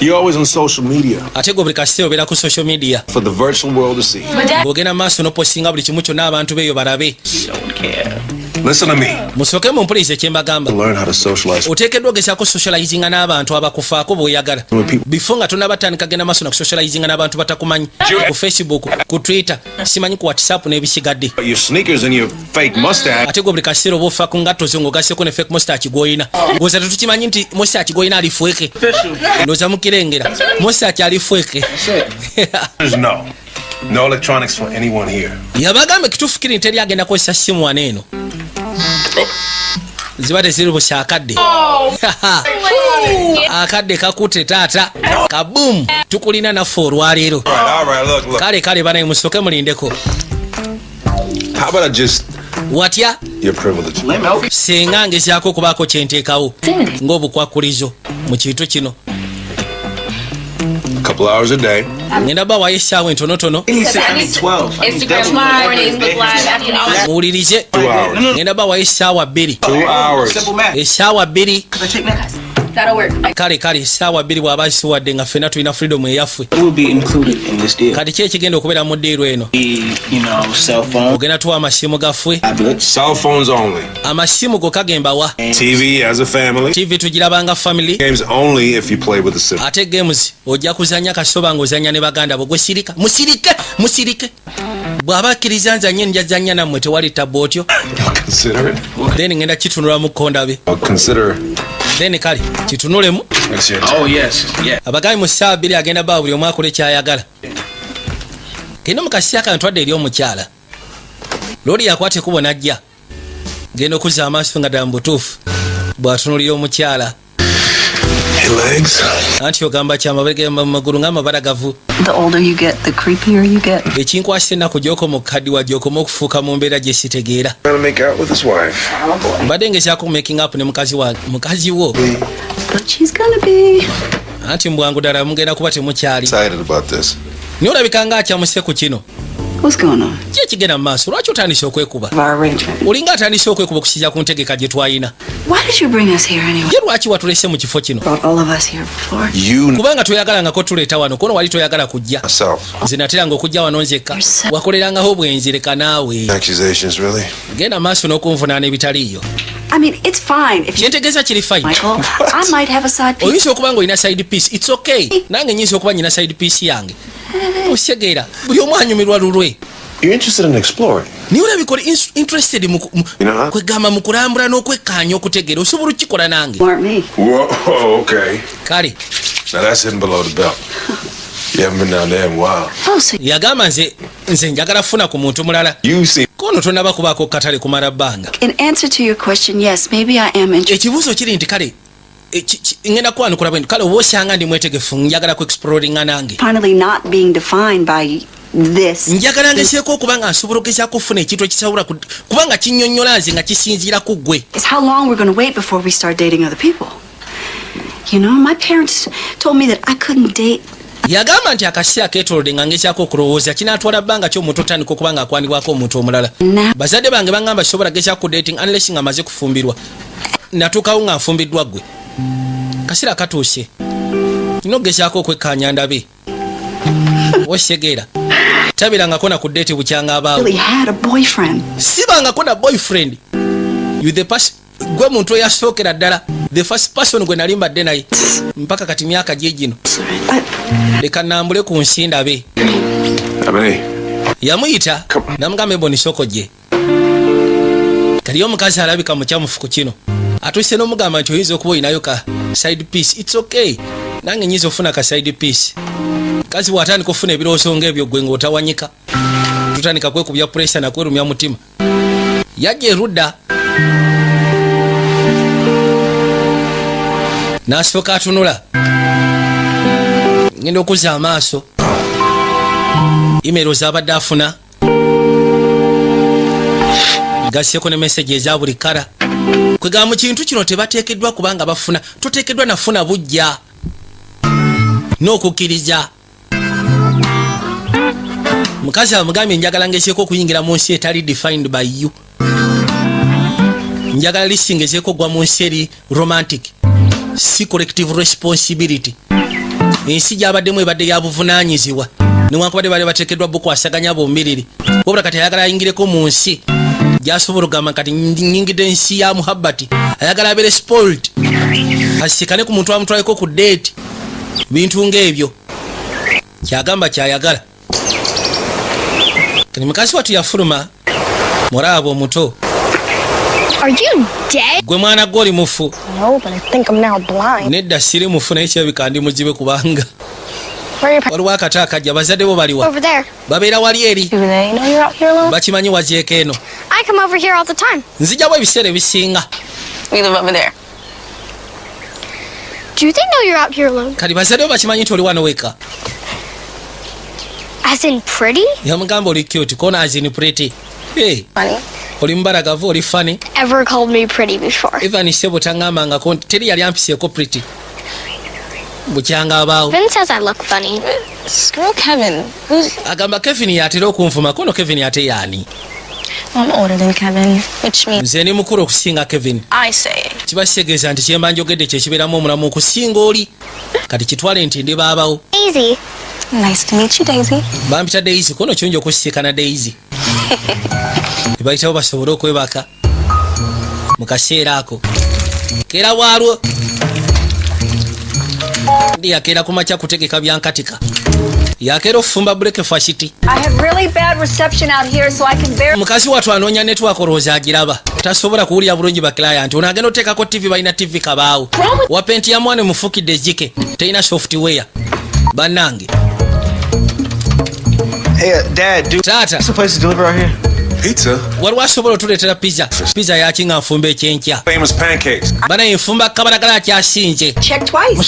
You're always on social media. Ate gwe buli kaseera obeera ku social media For the virtual world to see. bw'ogenda mu maaso n'opostinga buli kimu kyonna abantu beeyo balabe. Listen to me. Musooke mumpulirize kye mbagamba. Learn how to socialize. Oteekeddwa ogezaako socializinga n'abantu abakufaako bw'oyagala before nga tonnabatandika genda maaso na kusocializinga n'abantu batakumanyi ku Facebook ku Twitter simanyi ku WhatsApp n'ebisigadde. Your sneakers and your fake mustache. Ate gwe buli kaseera oba ofa ku ngatto zo ng'ogaseeko ne fake mustache gw'olina ng'oza tetukimanyi nti mustache gw'olina alifweke ndowooza mukirengera mustache alifweke. No electronics for anyone here. Yabagambe kituufu kiri teri agenda kozesa simu wano eno ziba teziri busa akadde akadde kakutte taata kabumu tukulina naffe olwaleero. Kale banaye musooke mulindeko. How about I just watya your privilege? senga ngezaako okubaako kyenteekawo ng'obukwakulizo mu kintu kino. A couple hours a day. Ngenda bawayo essaawa entonotono muwulirize ngenda bawayo essaawa 2 essaawa 2 kale essaawa 2 bw'aba zisiwadde nga ffenna tulina freedom eyaffe. Kati ki ekigenda okubeera mu ddiiro eno? Ogenda tuwa amasimu gaffe Cell phones only. amasimu go kagembawa TV as a family. TV tugirabanga family Games only if you play with the siblings. ate games ojja kuzanya kasoba ng'ozanya ne baganda bo gwe sirika musirike bw'aba akkiriza nzanye njazanya nammwe tewali tabba otyo Consider it. then ngenda kitunula mu kkondabe Consider. then kale kitunulemu abagambi mu ssaawa 2 agenda baa buli omu akole kyayagala. Kino mu kaseera kano twadde eri omukyala looli yakwata ekkubo n'ajja genda okuzza amaaso nga ddala mu butuufu bw'atunulira omukyala legs. Anti ogamba kyamabega magulu ng'amabala gavu. The older you get, the creepier you get. Ekinkwasa ennaku gy'okoma okukaddi wa gy'okoma okufuuka mu mbeera gye sitegeera. Trying to make out with his wife. Mbadde ngezaako making up ne mukazi wo. But she's gonna be. Anti mbwangu ddala mugenda kuba temukyali. Excited about this. Niye olabika ng'akyamuse ku kino. What's going on? Ki ekigenda mu maaso? Lwaki otandise okwekuba? Of our arrangement. Olinga atandise okwekuba okusiza ku ntegeka gye twalina. Why did you bring us here anyway? Ye lwaki watulese mu kifo kino? Brought all of us here before. You Kubanga toyagalangako tuleeta wano kono wali toyagala kujja. myself. Nze nateranga okujja wano nzekka. Wakolerangaho bwenzi leka naawe. Accusations, really? Genda maaso n'okunvunaana ebitaliiyo. I mean, it's fine if you. Kyentegeeza kiri fine. Michael, I might have a side piece. Oyinza okuba ng'olina side piece. It's okay. Nange nyinza okuba nyina side piece yange. Osegeera. Buli omu anyumirwa lulwe. You're interested in exploring. Niye olabika interested mu kwegamba mu kulambula n'okwekkaanya okutegeera. Osobola okukikola nange. Weren't me. Whoa, okay. Kale. Now that's hidden below the belt. You haven't been down there in a while. Oh, so Yagamba nze njagala funa ku muntu mulala. You see. Kono tonaba kubaako katale kumala bbanga. in answer to your question, yes, maybe I am interested. Ekibuuzo kiri nti kale ngenda kwanukula bwentu kale oba osanga ndi mwetegefu njagala ku exploringa nange. Finally not being defined by this. Njagala ngeseeko okuba nga nsobola okugezaako okufuna ekintu ekisawula kubanga kinnyonnyola nze nga kisinziira ku ggwe. It's how long we're going to wait before we start dating other people. You know, my parents told me that I couldn't date. Yagamba nti akaseera keetolodde nga ngezaako okulowooza kinaatwala bbanga ki omuntu otandika okuba nga akwanibwako omuntu omulala. Bazadde bange bangamba sisobola gezaako dating unless nga amaze kufumbirwa. Natuukawo nga nfumbiddwa ggwe. Kaseera katuuse. Nina okugezaako okwekkaanya ndabe. Osegeera. Tabirangako na ku date bukyanga abaawo. Really had a boyfriend. Sibangako na boyfriend. You the past gwe muntu eyasookera ddala. The first person gwe nali mbadde naye. Mpaka kati myaka gye gino. Leka nambule ku nsi ndabe. Ebony. Yamuyita namugamba ebonisoko gye. Kali omukazi alabika mukyamufu ku kino. Atuuse n'omugamba nti oyinza okuba oyinayo ka side piece. It's okay. Nange nyinza ofuna ka side piece. Kazi bw'atandika ofuna ebirowoozo ng'ebyo gwe ng'otawanyika. Tutandika kwekubya pressure na kwerumya mutima. Yajja erudda. N'asooka atunula. Ngenda okuzza amaaso. Email z'abadde afuna. Gasseeko ne message eza buli kala. Kwegamba mu kintu kino tebateekeddwa kubanga bafuna. Toteekeddwa nafuna bujja. N'okukkiriza. Mukazi amugambye njagala ngezeeko okuyingira mu nsi etali defined by you. Njagala lisi ngezeeko gwa mu nsi eri romantic. Si collective responsibility. Ensi gy'abaddemu ebadde ya buvunaanyizibwa. Newankubadde bali bateekeddwa bukwasaganya bombiriri. Wabula kati ayagala ayingireko mu nsi. Gy'asobola okugamba kati nyingidde ensi ya muhabbati. Ayagala abeere spoiled. Asikane ku muntu amutwaleko ku date. Bintu ng'ebyo. Kyagamba kyayagala. Kani mukazi watu yafuluma. Muraabo omuto. Are you dead? Gwe mwana gwe oli mufu. No, but I think I'm now blind. Nedda siri mufu naye kirabika ndi muzibe kubanga. Where are your Waliwo akata akajja bazadde bo baliwa. over there? Babeera wali eri. Do they know you're out here alone? Bakimanyi wajeeko eno. I come over here all the time. Nzijjawo ebiseera ebisinga. We live over there. Do you think you're out here alone? Kati bazadde bo bakimanyi nti oli wano weka. As in pretty? Yamugamba oli cute kona azini pretty. Hey, Funny. oli mbaragavu oli funny. Ever called me pretty before? Even sebo tangambangako nti teri yali ampiseeko pretty. Bukyanga abaawo. Vin says I look funny. Screw Kevin. Agamba Kevin yatera okunvuma kono Kevin ate yaani. I'm older than Kevin, which means Nze ni mukulu okusinga Kevin. I say. Kiba kitegeeza nti kyemba njogedde kye kibeeramu omulamu okusinga oli. Kati kitwale nti ndi baabawo. Easy. Nice to meet you, Daisy. Bampita Daisy kono kirungi okusisikana Daisy. Bayitawo basobole okwebaka mu kaseera ako. Keera bwalwo. Ndi yakeera ku makya kutegeka byankatika. Yakeera okufumba breakfast. I have really bad reception out here, so I can barely. Mukazi watu anoonya network olowooza agiraba. Tasobola kuwulira bulungi ba client. Onaagenda oteekako TV balina TV kabaawo. Wapenti ya mwana mufukidde ejjike. Terina software. Bannange. Hey, Dad, dude. Tata. What's the place to deliver out here? Pizza? Waliwo asobola otuleetera pizza yakinga nfumba ekyenkya Famous pancakes. bana enfumba kabalagala akyasinze. Check twice.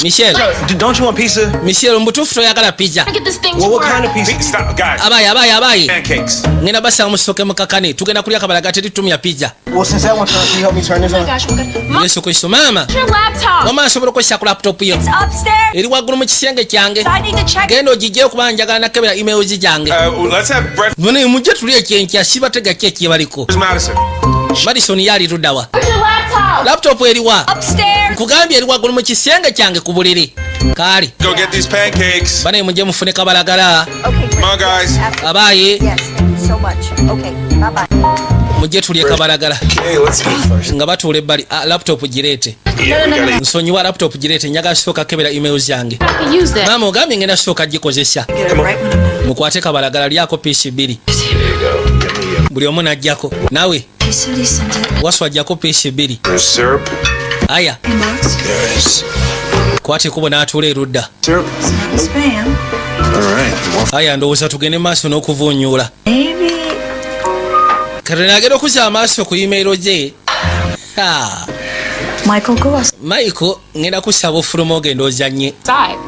Michelle Don't you want pizza? Michelle mbutuufu toyagala pizza. I get this thing to Well, what work. kind of pizza? Stop, guys. abayi Pancakes. ngenda basaba musooke mukakane tugenda kulya kabalagala teritumya pizza. Well, since that one time, can you help me turn this on? Gosh, we're good. Yesu Kristo maama Your laptop. wama asobola okukozesa ku laptop yo Upstairs. eri waggulu mu kisenge kyange I need to check. genda ogijjeyo kubanga njagala nakebera emails gyange Let's have breakfast. bune mujje tulye ekyenkya sibatega keki ebaliko. Where's Madison? Madison yali luddawa Where's your laptop? laptop eriwa Upstairs. nkugambye eri waggulu mu kisenge kyange ku buliri kaali Go get these pancakes. bane mujje mufune kabalagala Okay. Come on, guys. abayi Yes. Thank you so much. Okay. Bye bye. mujje tulye kabalagala Okay, let's eat first. nga batuula ebbali laptop gireete Yeah, we gotta eat. nsonyiwa laptop gireete njagala sooka kebera emails yange I can use that. maama ogambye ngenda sooka gikozesa Get it right when I'm done. mukwate kabalagala lyako piisi 2 Here you go. Give me buli omu najjako naawe He said he sent it. waswa ajjako piisi 2 There's syrup. aya Inbox. There is kwate kubo n'atuula erudda syrup. Spam. All right. aya ndowooza tugende maaso n'okuvuunyuula Maybe. kati nagenda okuza amaaso ku imeiro gye Michael, go outside. michael ngenda kusaba ofuluma ogenda ozanye Outside.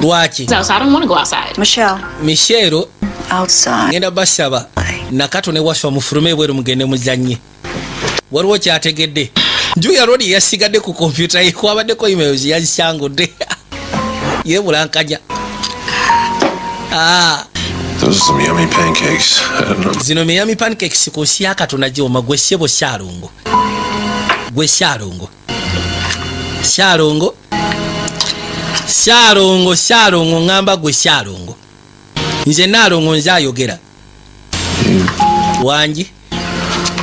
lwaki It's outside. I don't want to go outside. Michelle. michero Outside. ngenda basaba nakato ne waswa mufulume ebweru mugende muzanye waliwo kyategedde juya rodi yasigadde ku kompyuta ye kwabaddeko emails yazisyangudde yebulankanya Those are some yummy pancakes. I don't know. zino miami pancakes ku nsi ya katonda gyoma gwe ssebo Shalongo gwe Shalongo Shalongo ngamba gwe Shalongo nze Nalongo nze ayogera wangi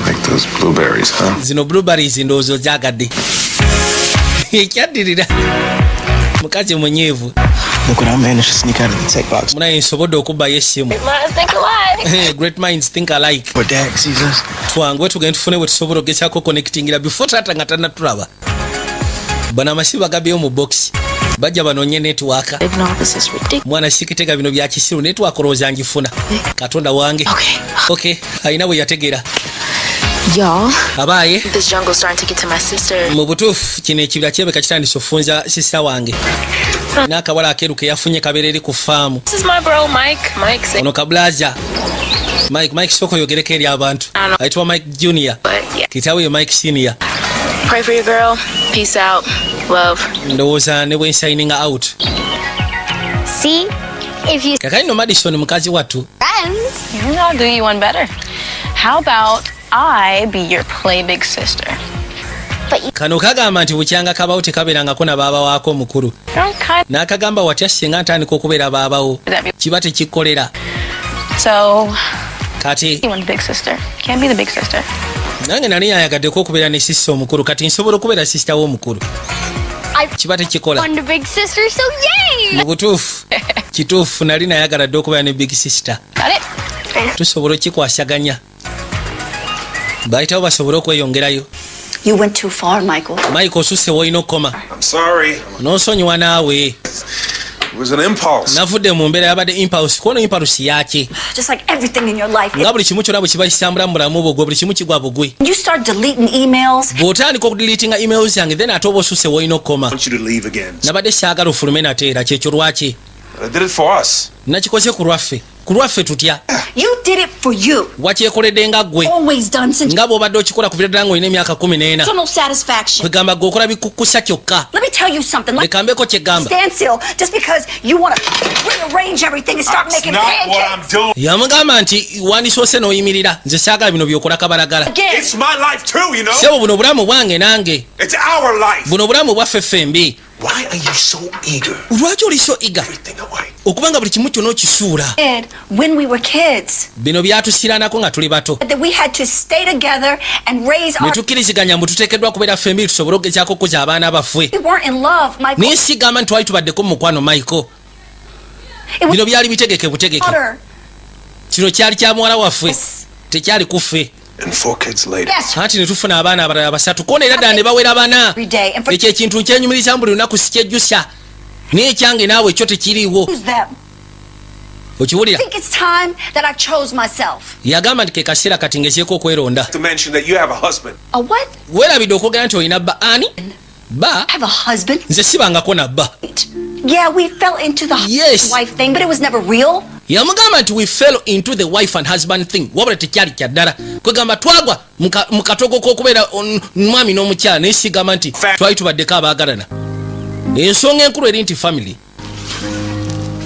Like those blueberries, huh? zino blueberries ndowooza ozagadde ekyaddirira mukazi munyiivu Look what I managed to sneak out of the tech box. munaye nsobodde okubbayo essimu Minds think alike. great minds think alike But Dad sees us. twange tugende tufune bwe tusobola ogezaako connectingira before taata nga tannatulaba bano amasimu bagabyeyo mu box bajja banoonye network No, this is ridiculous. mwana sikitega bino bya kisiru network olowooza ngifuna katonda wange okay alina bwe yategeera Y'all, abaaye this jungle's starting to get to my sister. mu butuufu kino ekibira kyebeka kitandise ofunza sisita wange n'akawala akeeru ke yafunye kabeera eri ku faamu This is my bro, Mike. Mike said, ono kabulaza mike sooka oyogereko eri abantu ayitibwa mike junior but yeah. kitaawe ye mike senior Pray for your girl. Peace out. Love. ndowooza ne bwensayininga out See? If you kakali no Madison mukazi wattu friends. You know, I'll do you one better. How about I be your play big sister? kano kagamba nti bukyanga kabawo tekabeerangako na baaba waako omukulu Don't cut. n'akagamba watya singa ntandika okubeera baabawo kiba tekikkolera So, kati you want the big sister. Can't be the big sister. nange nali yayagaddeko okubeera ne sisita omukulu kati nsobola okubeera sisita w'omukulu kiba tekikola Want a big sister, so yay! mu butuufu kituufu nali nayagala dde okubeera ne big sister Got it? tusobola okikwasaganya bayitawo basobole okweyongerayo You went too far, Michael. mike osusse woolina okukoma I'm sorry. n'onsonyiwa naawe It was an impulse. navudde mu mbeera yabadde impulse kuona impulse yaki Just like everything in your life. nga buli kimu kyonna bwe kiba kisambula mu bulamu bwo gwe buli kimu kigwa bugwe You start deleting emails. bw'otandika okudiliitinga emails yange then ate oba osusse woolina okukoma I want you to leave again. nabadde saagala ofulume nate era kyekyo lwaki I did it for us. nakikoze ku lwaffe tutya You did it for you. wakyekoledde nga ggwe Always done since nga bw'obadde okikola kuva ddala ng'olina emyaka 14 total satisfaction. kwegamba gwe okola bikukkusa kyokka Let me tell you something. Like lekambeko kyegamba stand still just because you want to rearrange everything and start That's making not what I'm pancakes. doing. yamugamba nti wandisoose n'oyimirira nze saagala bino byokola kabalagala Again. It's my life too, you know? sebo buno bulamu bwange nange It's our life. buno bulamu bwaffe fembi Why are you so eager? lwaki oli so iga Everything away. okubanga buli kimu kyonna okisuula Did when we were kids bino byatusiranako nga tuli bato that we had to stay together and raise ne our. tukkiriziganya mbu tuteekeddwa kubeera fembi tusobole okugezaako okukuza abaana baffe We weren't in love, Michael. naye sigamba nti twali tubaddeko mu mukwano michael It was bino byali bitegeke butegeke water. kino kyali kya muwala waffe tekyali kuffe And 4 kids later. Yes, anti ne tufuna abaana abalala basatu kona era ddala ne bawera bana every day. And for ekyo ekintu nkyenyumiriza buli lunaku sikyejjusa naye ekyange naawe ekyo tekiriiwo use them. okiwulira I think it's time that I chose myself. yagamba nti ke kaseera kati ngezeeko okweronda To mention that you have a husband. A what? weerabidde okwogera nti olina bba ani bba I have a husband? nze sibangako na bba Yeah, we fell into the Yes. wife thing, but it was never real. yamugamba nti we fell into the wife and husband thing wabula tekyali kyaddala kwegamba twagwa mu katogo k'okubeera mwami n'omukyala naye sigamba nti twali tubaddeko abaagalana ensonga enkulu eri nti family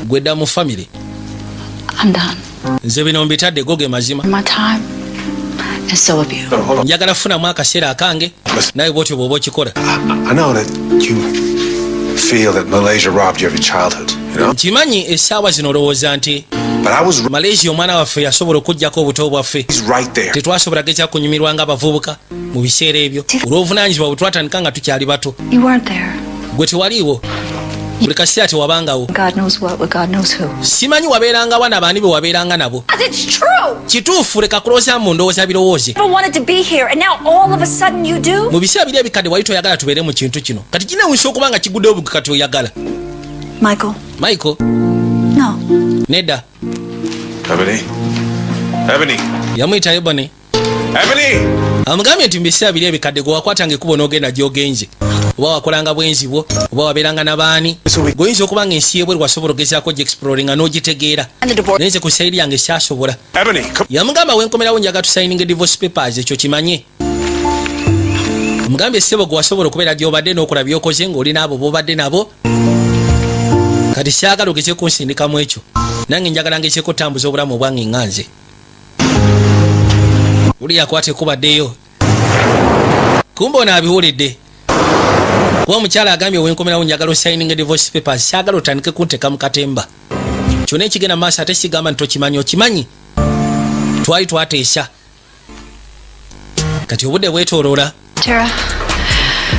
gwedda mu family I'm done. nze bino mbitadde go ge mazima My time, and so have you. No, hold on. njagala kufunamu akaseera akange naye bwotyo bw'oba okikola I know that you feel that Malaysia robbed you of your childhood, you know? kimanyi essaawa zino olowooza nti But I was malaysia omwana waffe yasobola okugjako obuto bwaffe he's right there. tetwasobola gezako kunyumirwa nga abavubuka mu biseera ebyo olw'obuvunanyizibwa bwe twatandika nga tukyali bato You weren't there. gwe tewaliiwo buli kaseera tewabangawo God knows what with God knows who. simanyi wabeerangawo nabaani be wabeeranga nabo It's true. kituufu leka kulowooza mu ndowooza birowooze I wanted to be here, and now all of a sudden you do? mu biseera biri ebikadde wali toyagala tubeere mu kintu kino kati kinewusa okuba nga kiguddewo bugi kati oyagala Michael, michael no. nedda Ebony. yamuyita ebony Ebony! amugambye nti mu biseera biri ebikadde gwe wakwatanga ekubo n'ogenda gy'ogenze oba wakolanga bwenzi bwo oba wabeeranga n'abaani gweoyinza okuba nga ensi yebweru wasobola ogezaako gyexploringa n'ogitegeera And the divorce. naye nze ku sayiri yange syasobola Ebony, come. yamugamba wenkomerawo njaga tusayininga divorce papers ekyo kimanye omugambye ssebo gwe wasobola okubeera gy'obadde n'okola by'okoze ng'olina abo b'obadde nabo kati syagala ogeze kunsindikamu ekyo nange njagala ngezeeko otambuza obulamu obwange nga nze buli yakwata ekubaddeyo kumba ono abiwulidde kuba omukyala agambye wenkomerawo njagala osayininga divorce papers syagala otandike kunteka mu katemba kyonna ekigenda mu maaso ate sigamba nti tokimanyi okimanyi twali twateesa kati obudde bwetooloola Tara,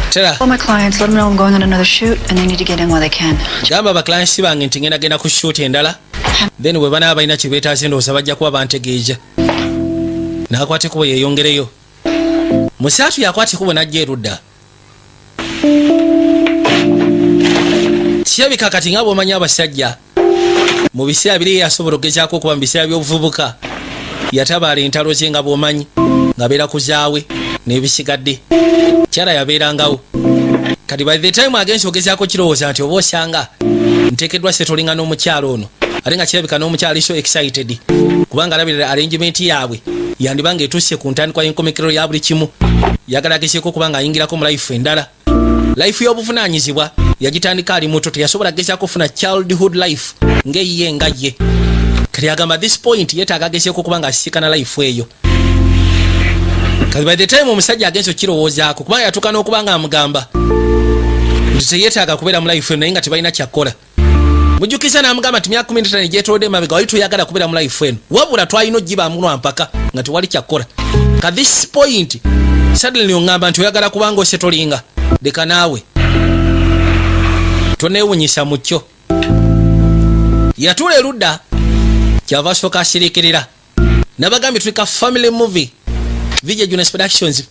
tera all my clients, let them know I'm going on another shoot, and they need to get in while they can. gamba bakilansi bange nti genda ku shoot endala then bwe banaaba balina kye beetaaze ndowooza bajja kuba bantegeeja n'akwata ekubo yeeyongereyo musaatu yakwata ekubo n'ajja erudda kirabika kati nga bw'omanyi abasajja mu biseera biri yasobola okugezaako okuba mu biseera by'obuvubuka yatabaala entalo ze nga bw'omanyi ng'abeera ku zaawe n'ebisigadde kyala yabeerangawo kati by the time agenza ogezaako kirowooza nti oba osanga nteekeddwa setolinga n'omukyalo ono ate nga kirabika n'omukyalo so excited kubanga alabira arrangement yaabwe yandiba nga etuuse ku ntandikwa y'enkomekero ya buli kimu yagala agezeeko okuba nga ayingirako mu life endala life y'obuvunaanyizibwa yagitandika ali muto teyasobola gezaako okufuna childhood life ng'eyiye nga ye kati agamba this point yeetaaga agezeeko okuba nga asisiikana life eyo kati by the time omusajja agenza okirowoozaako kubanga yatuuka n'okuba nga amugamba nti teyeetaaga kubeera mu life eyo naye nga tebalina kyakkola mujjukiza n'amugamba nti myaka 15 gyetolodde emabega wali toyagala kubeera mu life eno wabula twalina ogibaamu lwampaka nga tewali kyakkola ka this point suddenly oŋŋamba nti oyagala kubanga osetolinga leka naawe toneewunyisa mu kyo yatuula erudda kyava asooka asiriikirira nabagambye tulika family movie Vijay Jonas Productions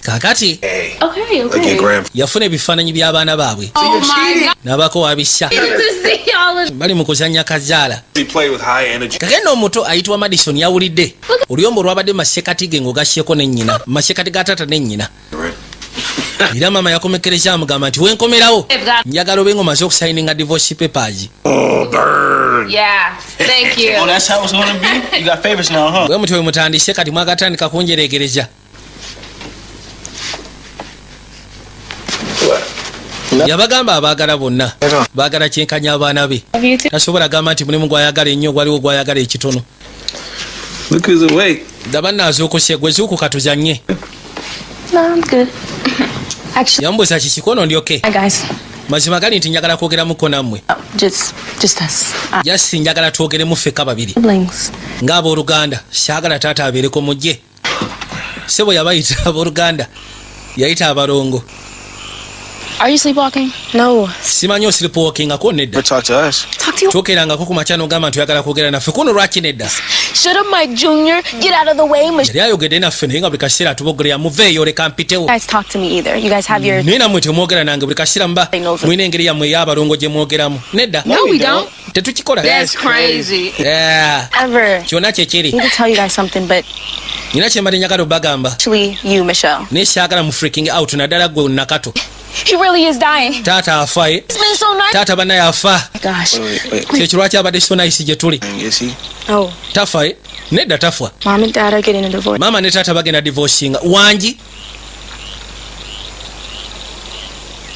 kakati Okay, Like your grandfather. yafuna ebifaananyi by'abaana baabwe Oh my God. n'abako wabisa To see all of bali mu kuzannya kazaala He played with high energy. kakene omuto ayitibwa Madison yawulidde oluyombo olwabadde masekati ge ng'ogasyeko n'ennyina masekati ga taata n'ennyina era maama yakomekereza amugamba nti wenkomerawo njagala obe ng'omaze okusayininga divorce papers Yeah, thank you. Oh, that's how it's gonna be? You got favorites now, huh? bwe mutyo bwe mutandise kati mwagatandika kunjereegereza yabagamba abaagala bonna baagala kyenkanya abaana be You too. tasobola gamba nti mulimu gwayagala ennyo gwaliwo gwayagala ekitono Look who's awake. daba naazuukuse gwe zuukuka tuzannye No, I'm good. Actually, yambuuza kikikono ndyoke hi guys. mazima gali nti njagala kwogeramuko nammwe Oh, just us. jasi njagala twogeremu ffeka babiri Siblings. ng'abooluganda saagala taata abeereko mujje sebo yabayita abooluganda yayita abalongo Are you sleepwalking? No. simanyi osiripwokingako nedda Talk to us. Talk to you. twokerangako ku makya n'ogamba nti oyagala kwogera naffe kuno lwaki nedda Shut up, Mike Jr. Get out of the way. yali ayogedde naffe naye nga buli kaseera atubogolera muveeyo leka mpitewo. You guys talk to me either. You guys have your... naye nammwe temwogera nange buli kaseera muba mulina engeri yammwe ey'abalongo gye mwogeramu. Nedda. No, we don't. Tetukikola. That's crazy. Ever. Kyonna kyekiri. I need to tell you guys something, but nina kyembadde njagala obagamba. actually, you, Michelle. naye saagala mu freaking out naddala gwe nakato. He really is dying. taata afa It's been so nice. taata bannaye afa. Gosh. kyekyo lwaki abadde so nice gye tuli. Oh, tafa nedda tafa. Mom and Dad are getting a divorce. maama ne taata bagenda divorcinga. wangi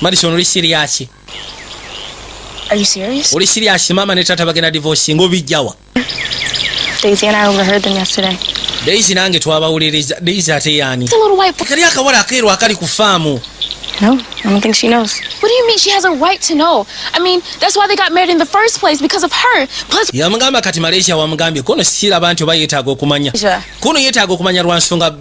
Madison oli serious? Are you serious? oli serious? maama ne taata bagenda divorcinga obijjawa. Daisy and I overheard them yesterday. Daisy nange twabawuliriza. Daisy ate yaani? It's a little white boy. kali akawala akeeru akali ku faamu. No, I don't think she knows. What do you mean? She has a right to know. I mean, that's why they got married in the first place, because of her. Plus, yamugamba kati Malaysia wamugambye kono sikiraba nti oba yeetaaga okumanya. kuno yeetaaga okumanya lwa nsonga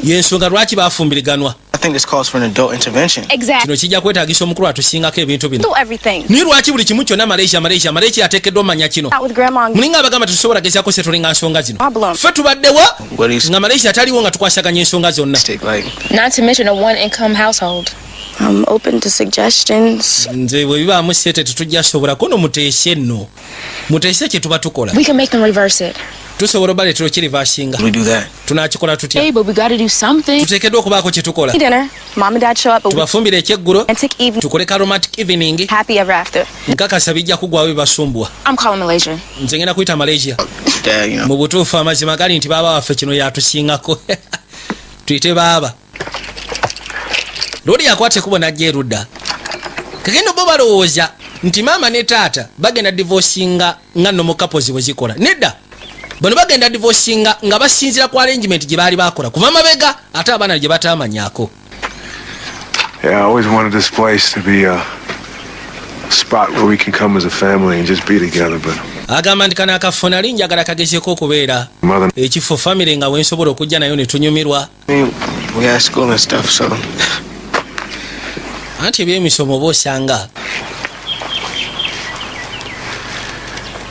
yensonga lwaki baafumbiriganwa. I think this calls for an adult intervention. exactly. kino kijja kwetaagisa omukulu atusingako ebintu bino. Do everything. naye lwaki buli kimu kyonna Malaysia ateekeddwa omanya kino. Out with grandma. mulinga abagamba tetusobola gezaako se tulinga nsonga zino. Problem. ffe tubaddewa nga Malaysia taliwo nga tukwasaganya ensonga zonna. Not to mention a one-income household. I'm open to suggestions. nze bwe bibaamu sente tetujja sobola kono muteese nno. muteese kye tuba tukola. We can make them reverse it. tusobola obaleetera okirivasinga. We do that. tunaakikola tutya? Hey, but we gotta do something. tuteekeddwa okubaako kye tukola. Dinner. Mom and Dad show up. tubafumbire ekyeggulo. Romantic evening. tukole ka romantic evening. Happy ever after. nkakasa bijja kugwawo bibasumbuwa. I'm calling Malaysia. nze ngenda kuyita Malaysia. Dad, you know. mu butuufu amazima gali nti baaba waffe kino yatusingako. tuyite baaba. loodi yakwata ekubo najja erudda. kagenda bo balowooza nti maama ne taata bagenda divorcinga nga nno mu couples bwe zikola. nedda bano bagenda divorcinga nga basinzira ku arrangement gye baali bakola kuva mabega ate abaana gye bataamanyaako. Yeah, I always wanted this place to be a spot where we can come as a family and just be together, but agamba nti kano akafo nali njagala kagezeeko okubeera mother, ekifo famire nga wensobola okujja nayo ne tunyumirwa. I mean, we had school and stuff, so anti ebyemisomo oba osanga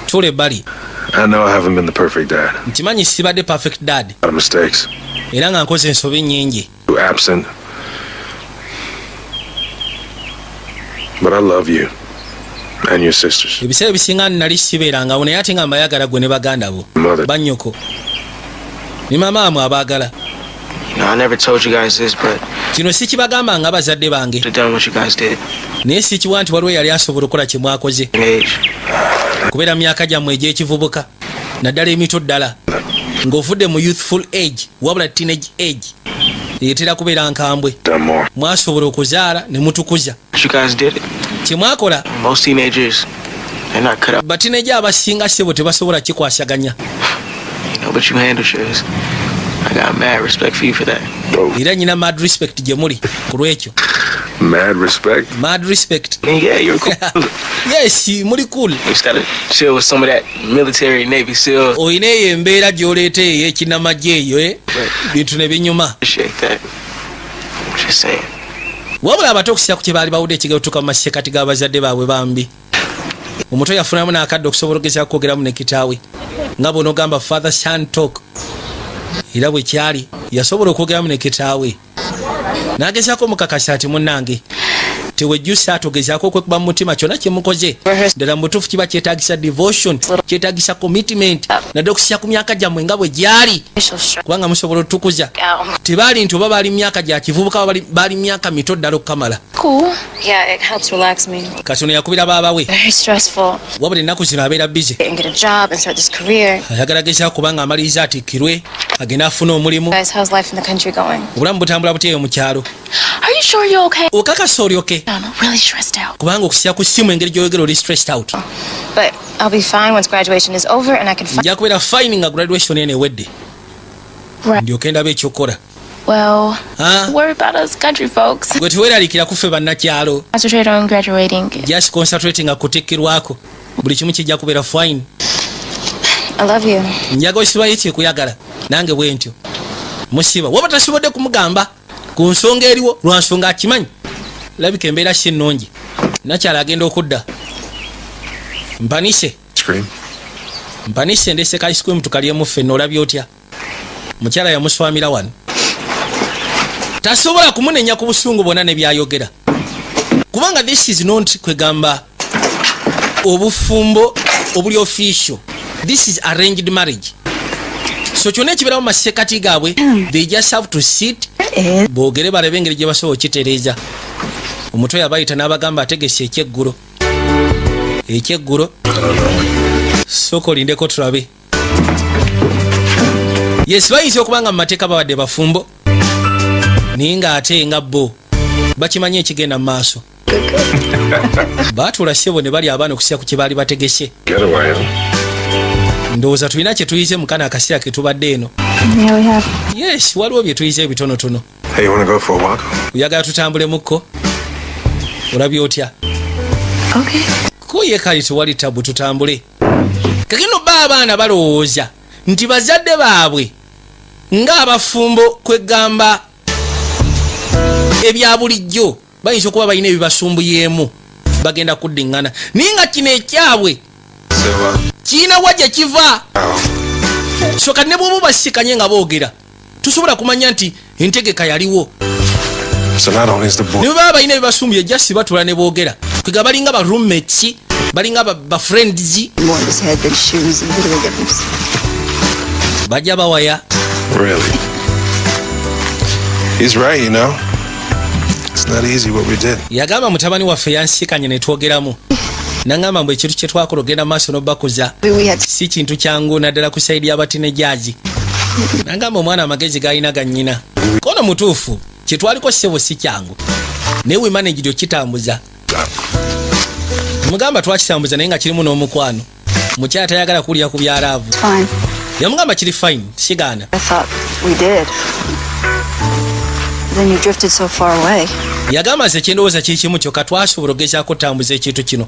tule ebbali. I know I haven't been the perfect dad. nkimanyi sibadde perfect dad A lot of mistakes. era nga nkoze ensobi nnyingi. Too absent. But I love you and your sisters. ebiseera ebisinga nali sibeerangawo naye ate nga mbayagala gwe ne baganda bo Mother, bannyoko ne maamaamu abaagala. you know, I never told you guys this, but kino si kibagamba nga bazadde bange to done what you guys did. naye si kiwa nti waliwo yali asobola okukola kye mwakoze. Age. kubeera myaka gyammwe egy'ekivubuka naddala emito ddala ng'ovudde mu youthful age wabula teenage age etera kubeera nkambwe. done more. mwasobola okuzaala ne mutukuza. But you guys did it. kye mwakola Most teenagers, they're not cut up, batineje abasinga ssebo tebasobola kikwasaganya. you know, but you handled yours. I got mad respect for you for that. Oh, era nyina mad respect gye muli ku lwekyo. mad respect. mad respect. I mean, yeah, you're cool. yes muli cool. You just gotta chill with some of that military Navy SEAL. oyina eyo embeera gy'oleeta eyo ekinamagye eyo bintu ne binyuma. Appreciate that. Just saying. wabula abato okusira ku kye baali bawudde ekigero tuka mu masekati g'abazadde baabwe bambi. omuto yafunamu n'akadde okusobola okugezaako kwogeramu ne kitaawe nga bw'onoogamba father son talk. era bwe kyali yasobola okwogeramu ne kitaawe n'agezaako omukakasa ati munnange tewejjusa atogezaako okwekuba mu mutima kyonna kye mukoze ddala mu butuufu kiba kyetaagisa devotion kyetaagisa commitment nadde okusikya ku myaka gyammwe nga bwe gyali kubanga musobola otukuza. tebaali nti oba baali myaka gya kivubuka baali myaka mito ddala okukamala. Cool. Yeah, it helps relax me. katono yakubira baabawe Very stressful. wabula ennaku zino abeera busy. And get a job and start this career. ayagala gezaako kubanga amaliriza atikkirwe agenda afuna omulimu. Guys, how's life in the country going? obulamu butambula butyeyo mu kyalo. Are you sure you're okay? okakasa oli oke I'm really stressed out. kubanga okusira ku ssimu engeri gy'oyogera oli stressed out. But I'll be fine once graduation is over and I can find. nja kubeera fine nga graduation eno ewedde Right. ndyoke ndaba ekyokukola. Well, Ah? worry about us country folks. gwe teweeraliikira kuffe bannakyalo. Concentrate on graduating. just concentrating kutikkirwako buli kimu kijja kubeera fine. I love you. njaga osibayo kyekuyagala nange bwe ntyo musiba waba tasobodde kumugamba ku nsonga eriwo lwa nsonga akimanyi. labika embeera si nnungi nakyala agenda okudda mpanise. Scream. mpanise ndese ka ice cream tukalyemu ffenna olabye otya mukyala yamuswamira wano tasobola kumunenya ku busungu bwonna ne byayogera kubanga this is not kwegamba obufumbo obuli official. This is arranged marriage. So kyonna ekibeerawo mu masekati gaabwe they just have to sit boogere balebe engeri gye basobola okitereeza. Omutwe yabayita n'abagamba ategese ekyeggulo soko lindeko tulabe. Yes, bayinza okubanga mu mateeka babadde bafumbo naye nga ate nga bo bakimanye ekigenda mu maaso. Baatula ssebo ne bali abaana okusinga ku kye baali bategese. Ndowooza tulina kye tuyize mu kana akaseera ke tubadde eno. Yes, waliwo bye tuyize ebitonotono. Oyagala tutambulemmukko? Olabye otya? Kuye kali tewali tabu tutambule. Kakino ba abaana balowooza nti bazadde baabwe ng'abafumbo kwegamba ebya bulijjo bayinza okuba balina ebibasumbuyemu bagenda kuddingana naye nga kino ekyabwe kiina wa gye kiva. So kati ne bw'oba basikanye nga boogera tusobola kumanya nti entegeka yaliwo. Ne baba balina ebibasumbuye jasi batula ne boogera kwega balinga ba roommates balinga ba friends bajja bawaya. Really? He's right, you know. It's not easy what we did. Yagamba mutabani waffe yansikanye ne twogeramu. Nangamba mbu ekintu kye twakola ogenda maaso n'obakuza si kintu kyangu naddala ku sayidi y'abatinejaazi. Nangamba omwana amagezi g'alina gannyina. Kono mutuufu kye twaliko ssebo si kyangu. Naye we managed okitambuza. Mugamba twakitambuza naye nga kirimu n'omukwano. Mukyala tayagala kulya ku byalaavu. Yamugamba kiri fine, sigaana. I thought we did. Then you drifted so far away. Yagamba nze kyendowooza kiri kimu kyokka twasobola okugezaako okutambuza ekintu kino.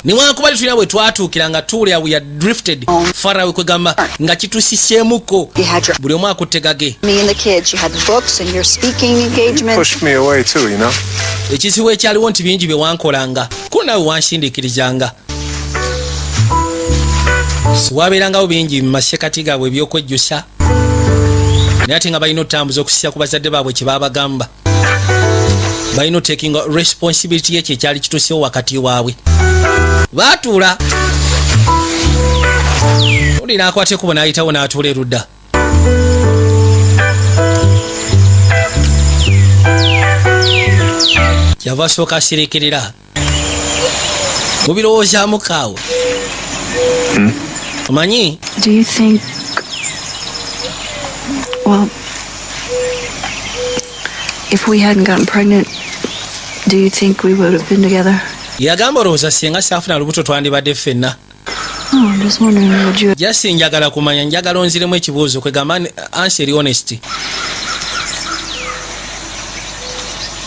Newankubadde tulina bwe twatuukira nga tuulira we had drifted far away kwegamba nga kitusiseemuko buli omu akutte gage. Me and the kids, you had books and your speaking engagements. Pushed me away too, you know. Ekizibu ekyaliwo nti bingi bye wankolanga ko naawe wanshindiikirizanga. Siwabeerangawo bingi mu masekati gaabwe ebyokwejjusa naye ate nga balina otambuza okusisa ku bazadde baabwe kye baabagamba. Balina otakinga responsibility y'ekyo ekyali kituusewo wakati waabwe. Baatuula oli n'akwata ekkubo n'ayitawo n'atuula erudda. Kyava asooka asirekerera mu birowoozaamu kaawe. Omanyi? Do you think, well, if we hadn't gotten pregnant, do you think we would have been together? Yagamba olowooza singa saafuna lubuto twandibadde ffenna. I'm just wondering, would you... Jasi njagala kumanya njagala onziremu ekibuuzo kwegamba answer honest.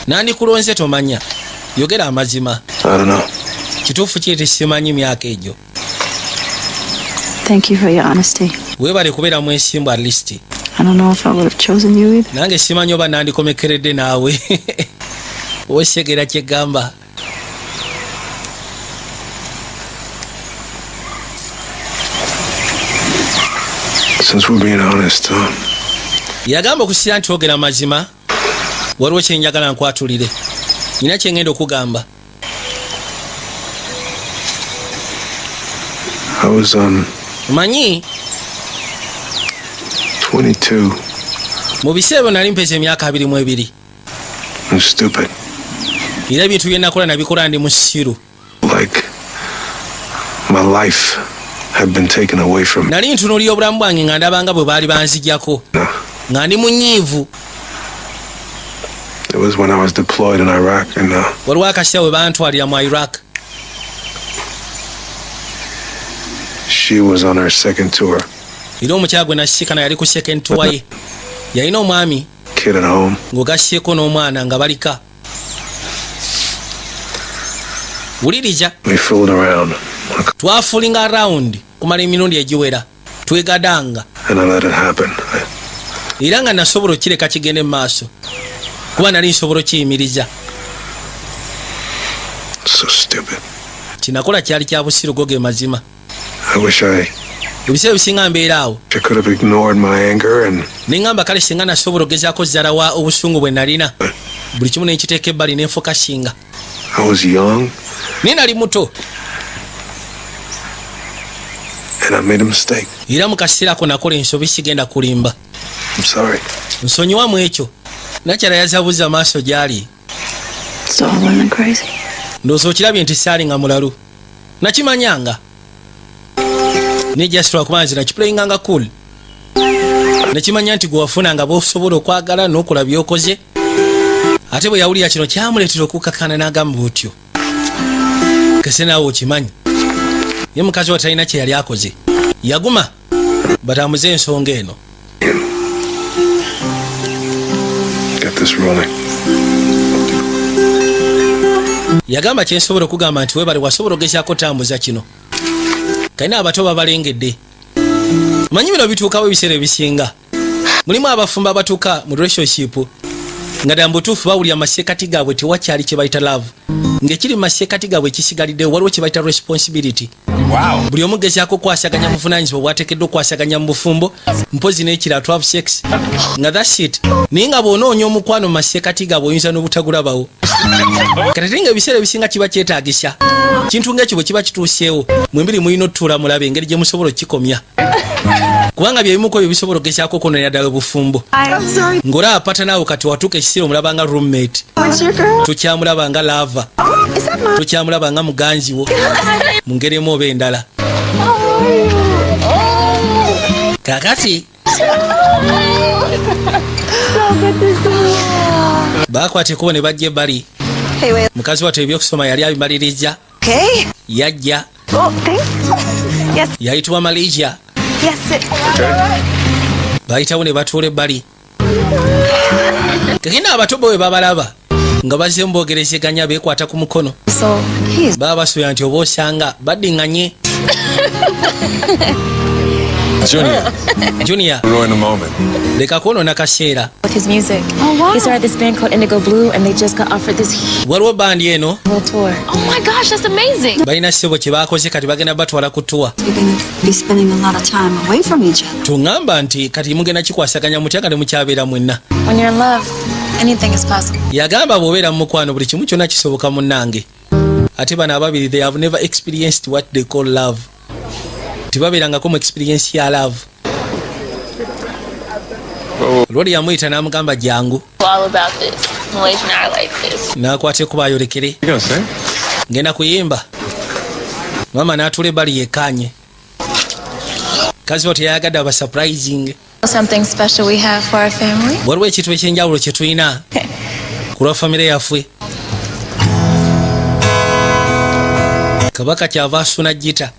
Nandikulonze tomanya. Yogera amazima. I don't know. Kituufu kiri simanyi myaka egyo. Thank you for your honesty. Weebale kubeera mwesimbu at least. I don't know if I would have chosen you either. Nange simanyi oba nandikomekeredde naawe. Osegera kyegamba. Since we're being honest, Yagamba okusira nti ogera mazima waliwo kyenjagala nkwatulire. Nina kyengenda okugamba. I was Manyi 22. Mu biseera nali mpeza emyaka 22. I'm stupid. Era ebintu bye nakola nabikola ndi musiru. Like my life had been taken away from me. Nali ntunuulira obulamu bwange nga ndabanga bwe baali banzijjako. Nga ndi munyiivu. It was when I was deployed in Iraq and waliwo akaseera we bantwalira mu Iraq. She was on her second tour. Era omukyala gwe nasikana yali ku second tour ye. Yalina omwami Kid at home. ng'ogasseko n'omwana nga balika. Wuliriza. We fooled around. Twafulinga around kumala emirundi egiwera. Twegadanga. And I let it happen. Era nga nasobola okireka kigende mu maaso. Kuba nali nsobola okiyimiriza. So stupid. Kinakola kyali kya busiru goge mazima. I wish I ebiseera bisinga mbeera awo I could have ignored my anger and neŋŋamba kale singa nasobola ogezaako zzalawa obusungu bwe nalina buli kimu nenkiteeka ebbali nenfokasinga. I was young naye nali muto and I made a mistake. era mu kaseera ako nakola ensobi sigenda kulimba. I'm sorry. nsonyiwamu ekyo. nakyala yazabuza amaaso gy'ali. So I wasn't crazy. ndowooza okirabye nti saali nga mulalu. nakimanyanga ne just lwakuba nze nakipuleyinganga cool. nekimanya nti gwe wafunanga bw'osobola okwagala n'okola by'okoze. ate bwe yawulira kino kyamuleetera okukkakana n'agamba butyo. kese naawe okimanyi ye mukazi wa talina kye yali akoze yaguma batamuze ensonga eno. Get this rolling. yagamba kyensobola okugamba nti webale wasobola ogezaako tambuza kino. kalina abato babalengedde. manyi bino bituukawo ebiseera ebisinga. mulimu abafumba abatuuka mu relationship nga ddala mbutuufu bawulira maseekati gaabwe tewakyali kye bayita love. ng'ekiri mu maseekati gaabwe ekisigaliddewo waliwo kye bayita responsibility. buli omu gezaako okwasaganya buvunaanyizibwa bwateekeddwa okwasaganya mu bufumbo mpozi n'ekira 12 sex nga that's it. naye nga bw'onoonya omukwano mu maseekati gaabwe oyinza n'obutagulabawo. kati nga ebiseera ebisinga kiba kyetaagisa kintu ng'ekyo bwe kiba kituuseewo mwembiri mulina otutuula mulabe engeri gye musobola okukikomya. kubanga byebimuko ebyo bisobola ogezaako okunonera ddala obufumbo. ng'olaba pata naawe kati watuuka ekiseera omulaba nga roommate. tokyamulaba nga lava. tokyamulaba nga muganzi wo mu ngeri emu oba endala. kakati baakwata ekkubo ne bajja ebbali. mukazi wattu ebyokusoma yali abimaliriza. yajja yayitibwa Malaysia. bayitawo ne batuula ebbali. kakina abato bwe babalaba nga bazze mbogerezeganya beekwata ku mukono. baba basuubira nti oba osanga baddiŋŋanye. Junior. Ruin a moment. leka kwonoona kaseera. With his music. He started this band called Indigo Blue and they just got offered this waliwo bandi eno whole tour. Oh my gosh, that's amazing. balina ssebo kye baakoze kati bagenda batwala ku tuwa. You're going to be spending a lot of time away from each other. tuŋŋamba nti kati mugenda kikwasaganya mutya nga temukyabeera mwenna. When you're in love, anything is possible. yagamba bw'obeera mu mukwano buli kimu kyonna kisoboka munnange. ate bano ababiri they have never experienced what they call love. tibabeerangako mu experience ya love. lwali yamuyita n'amugamba jangu. All about this. Malaysian I like this. n'akwata ekuba ayolekere. ngenda kuyimba. mama n'atuula ebbali yekkaanye. kazi wo teyayagadde aba surprising. Something special we have for our family. waliwo ekintu ekyenjawulo kye tulina ku lwa famire yaffe. kabaka kyava asuna gita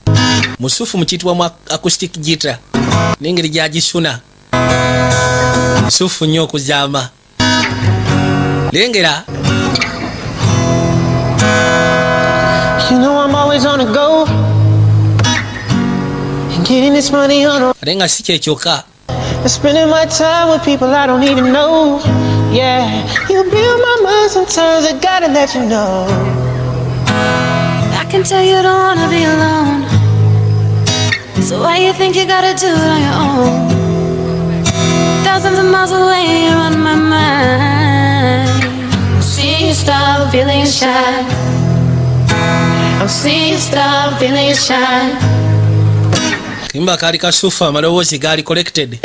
musufu mukiyitibwamu acoustic gita n'engeri gyagisuna musufu nnyo okuzaama. lengera. You know I'm always on the go. And getting this money on a ate nga si kyekyokka. and spending my time with people I don't even know. Yeah, you be on my mind sometimes. I gotta let you know. I can tell you don't wanna be alone. So why you think you gotta do it on your own? Thousands of miles away, you're on my mind. I'm seeing you stop feeling your shine. I'm seeing you stop feeling your shine. kimba kaali kasufu amaloboozi gaali collected.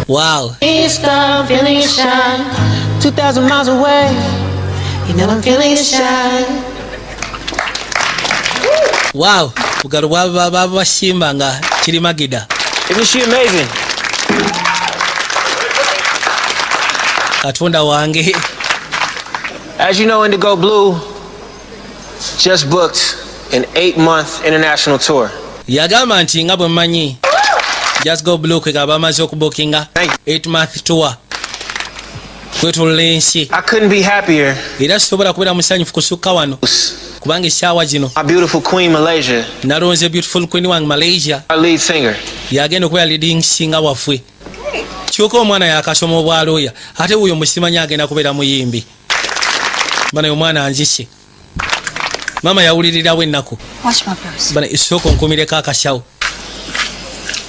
wow. You stop feeling your shine. 2,000 miles away. You know I'm feeling your shine. wow. bugalo bwaba basimba nga kiri magida. Isn't she amazing? katonda wange. As you know, Indigo Blue just booked an 8-month international tour. yagamba nti nga bwe mmanyi Just Go Blue kwega bamaze okubukinga 8-month tour kwetolola ensi. I couldn't be happier. era sobola kubeera musanyufu kusukka wano kubanga essaawa zino My beautiful queen Malaysia, nalonze beautiful queen wange Malaysia our lead singer. yagenda okubeera leading singer waffe. kyuka omwana yakasoma obwalooya ate wuyo musimanyi agenda kubeera muyimbi. bana omwana anzise mama yawulirirawo ennaku bana isooka onkumireko akasawo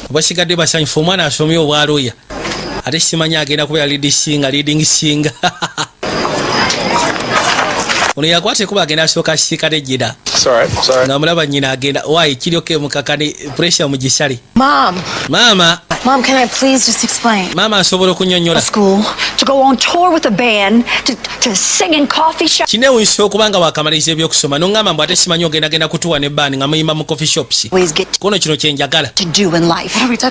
basigadde basanyufu omwana asomye obwaloya ate simanyi agenda kubeera leading singa ono yakwate kuba agenda asooka asiika lejjera nga mulaba nnyina agenda waayi kiryoke mukakane pressure mugisale. Mama, can I please just explain? Mama asobola okunnyonnyola. School, to go on tour with a band, to sing in coffee shops. Kinewunsa okubanga wakamaliriza ebyokusoma n'oŋŋamba mbu ate simanyi ogenda kutuwa ne band nga muyimba mu coffee shops. Kono kino kye njagala.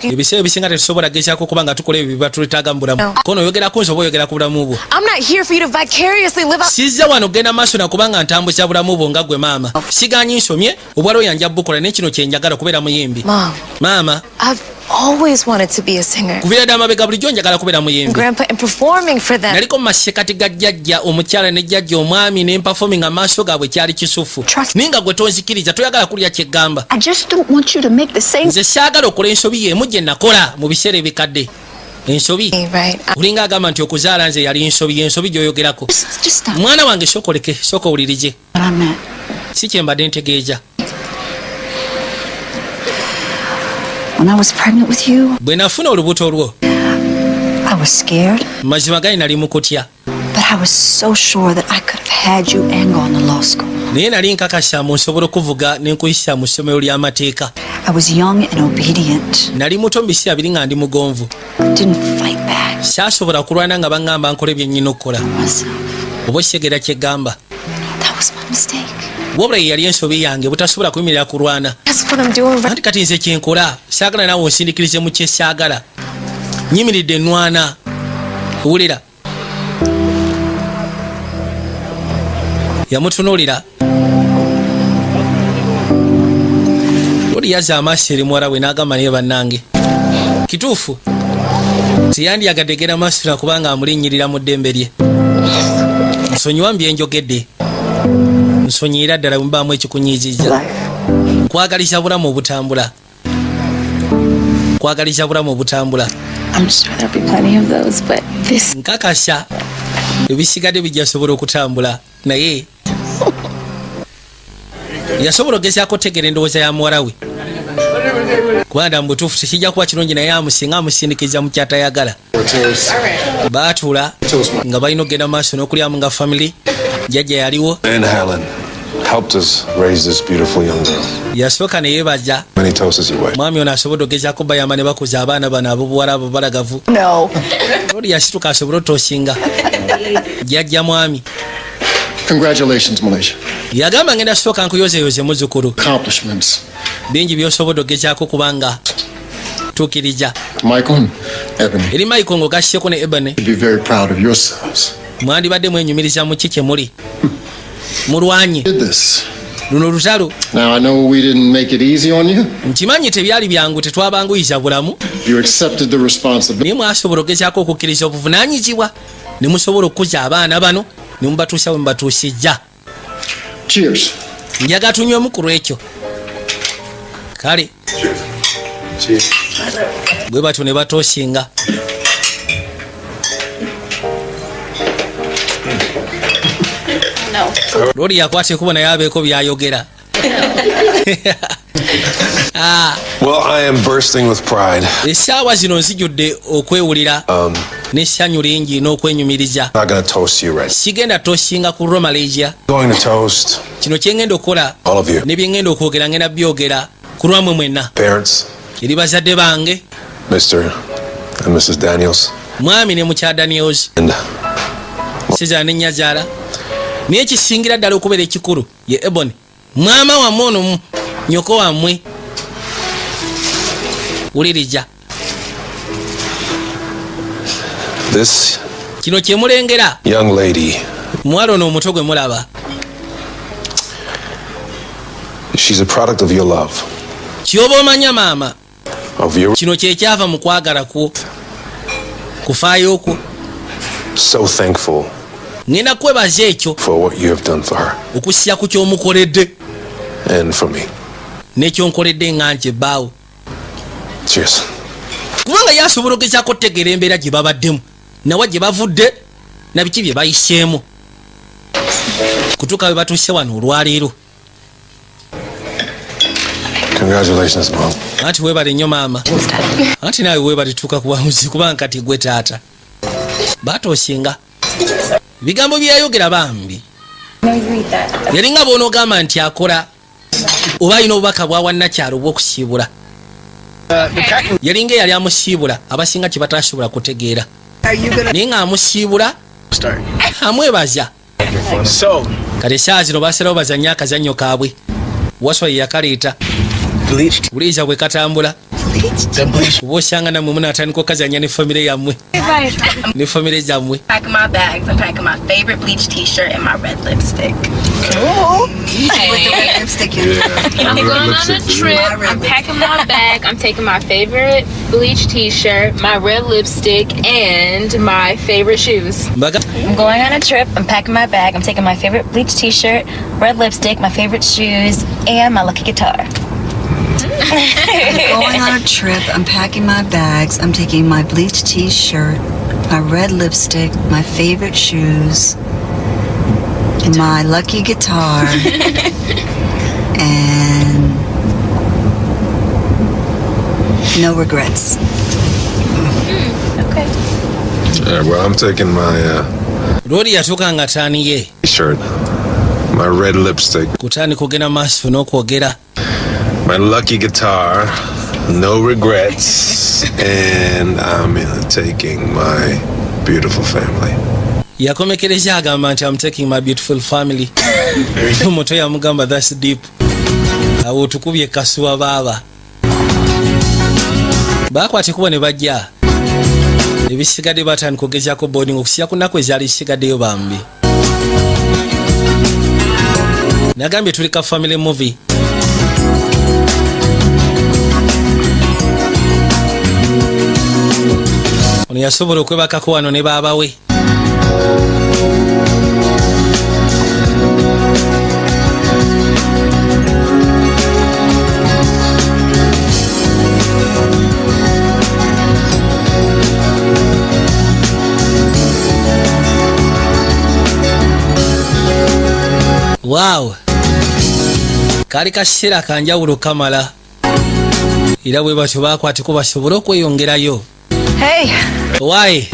Ebiseera ebisinga tetusobola gezaako kubanga tukola ebyo biba tulitaaga mu bulamu. Kono oyogerako nze oba oyogera ku bulamu bwo. Sizza wano ogenda maaso na kubanga ntambuza bulamu bwo nga gwe maama. Siganyi nsomye obwaloya nja bukola ne kino kye njagala kubeera muyimbi. Mama, always wanted to be a singer. Kubeera dda mabega bulijjo njagala kubeera muyimbi. Grandpa and performing for them. Naliko mu masekati ga jjajja omukyala ne jjajja omwami ne performing amaaso gaabwe kyali kisufu. Ninga gwe tonzikiriza toyagala kulya kyeggamba. Nze saagala okola ensobi y'emu gye nakola mu biseera ebikadde. Ensobi olinga agamba nti okuzaala nze yali ensobi gy'oyogerako. Mwana wange sokoleke sooka owulirize. Si kye mbadde ntegeeza. When I was pregnant with you, bwe nafuna olubuto lwo, I was scared. Mazima gali nali mu kutya. But I was so sure that I could have had you and gone to law school. Naye nali nkakasa mu nsobola okuvuga ne nkuyisa mu ssomero ly'amateeka. I was young and obedient. Nali muto mu biseera biri nga ndi mugonvu. Didn't fight back. Saasobola kulwana nga baŋŋamba nkole bye nnyina okukola. Oba okitegera kyeggamba. That was my mistake. Wabula ye yali ensobi yange butasobola kuyimirira kulwana. Anti kati nze kyenkola saagala naawe onsindikirize mu kye saagala. Nyimiridde nnwana. Wulira. Yamutunuulira. Oli yazza amaaso eri muwala we n'agamba naye bannange. Kituufu. Tiyandiyagadde gera maaso na kubanga amulinnyirira mu ddembe lye. Nsonyiwa mbye njogedde. Nsonyiira ddala mubaamu ekikunyiizizza. Nkwagaliza bulamu obutambula. Nkwagaliza bulamu obutambula. Nkakasa ebisigadde bijja sobola okutambula naye yasobola ogezaako otegeera endowooza ya muwala we. Kubanga mu butuufu tekijja kuba kirungi naye amusinga amusindikiza mu kyatayagala. Baatuula nga balina okugenda maaso n'okulyamu nga family. Jjajja yaliwo. Helped us raise this beautiful young girl. Yasooka ne yeebaza. Many toasts your way. Mwami ono asobodde ogezaako bayamba ne bakuza abaana bano ab'obuwala abo balagavu. No. Oli yasituka asobole otoosinga. Jjajja mwami. Congratulations, Malaysia. Yagamba ngenda sooka nkuyozeyoze muzzukulu. Accomplishments. Bingi by'osobodde ogezaako kubanga tuukiriza. Michael, Ebony. Eri Michael ng'ogasseko ne Ebony. Be very proud of yourselves. Mwandibadde mwenyumiriza mu ki kye muli. Mulwanye. Luno lutalo. Now I know we didn't make it easy on you. Nkimanyi tebyali byangu tetwabanguyiza bulamu. You accepted the responsibility. Naye mwasobola ogezaako okukkiriza obuvunaanyizibwa ne musobola okukuza abaana bano ne mubatuusa we mubatuusizza. Cheers. Njaga tunywemu ku lwekyo. Kale. Cheers. Bwe batyo ne batoosinga. Lori yakwate kubona yabeeko byayogera. Well, I am bursting with pride. Essaawa zino nzijudde okwewulira n'essanyu lingi n'okwenyumiriza. I'm not going to toast you right. Sigenda tosinga ku lwa Malaysia. Going to toast Kino kye ngenda okukola all of you. ne bye ngenda okwogera ngenda byogera ku lwammwe mwenna. Parents. Eri bazadde bange. Mr. and Mrs. Daniels. Mwami ne mukyala Daniels. Sizana ne nnyazaala. Naye ekisingira ddala okubeera ekikulu ye Ebony. Mwama wammwe ono nyoko wammwe. Wuliriza. This kino kye mulengera. Young lady. Mwala ono omuto gwe mulaba. She's a product of your love. Kyoba omanya maama. Of your. Kino kye kyava mu kwagala kwo. Kufaayo kwo. So thankful. Ngenda kwebaza ekyo. For what you have done for her. Okusiya ku ky'omukoledde. And for me. N'ekyonkoledde nga nje bbaawo. Cheers. Kubanga yasobola ogezaako otegeera embeera gye babaddemu. Nawa gye bavudde na biki bye bayiseemu. Kutuuka we batuuse wano olwaleero. Congratulations, Mom. Anti webale nnyo maama. Anti nawe webale tuuka ku bwamuzi kubanga kati gwe taata. Batoshinga. Bigambo byayogera bambi. Yalinga boonogamba nti akola oba alina obubaka bwa wannakyalo obw'okusiibula. Yalinga yali amusiibula abasinga kye batasobola kutegeera. Naye nga amusiibula amwebaza. Kati essaawa zino baasalawo bazannye akazannyo kaabwe. Waswa ye yakaleeta. Buliiza bwe katambula. Kuba osanga nammwe munaatandika okukazanya ne famire yammwe. Ne famire zammwe. Packing my bags. I'm packing my favorite bleach t-shirt and my red lipstick. With the red lipstick. I'm going on a trip. I'm packing my bag. I'm taking my favorite bleach t-shirt, my red lipstick, and my favorite shoes. I'm going on a trip. I'm packing my bag. I'm taking my favorite bleach t-shirt, red lipstick, my favorite shoes, and my lucky guitar. I'm going on a trip. I'm packing my bags. I'm taking my bleach t-shirt, my red lipstick, my favorite shoes, my lucky guitar, and no regrets. Okay. Well, I'm taking my Lori yatuuka nga taaniye. t-shirt, my red lipstick, Kutaani kugenda maaso n'okwogera. my lucky guitar, no regrets, and I'm taking my beautiful family. Yakomekereza agamba nti I'm taking my beautiful family. Omuto yamugamba that's deep. Awo tukubye kasuwa baaba. Bakwate kuba ne bajja. Ebisigadde batandika okugezaako boarding okusira ku nnaku ezaali zisigaddeyo bambi. Nagambye tuli ka family movie. Ono yasobola okwebakako wano ne baaba we. Wow. Kali kaseera kanjawulo kamala. Era bwe batyo bakwateko basobole okweyongerayo. Hey. Why?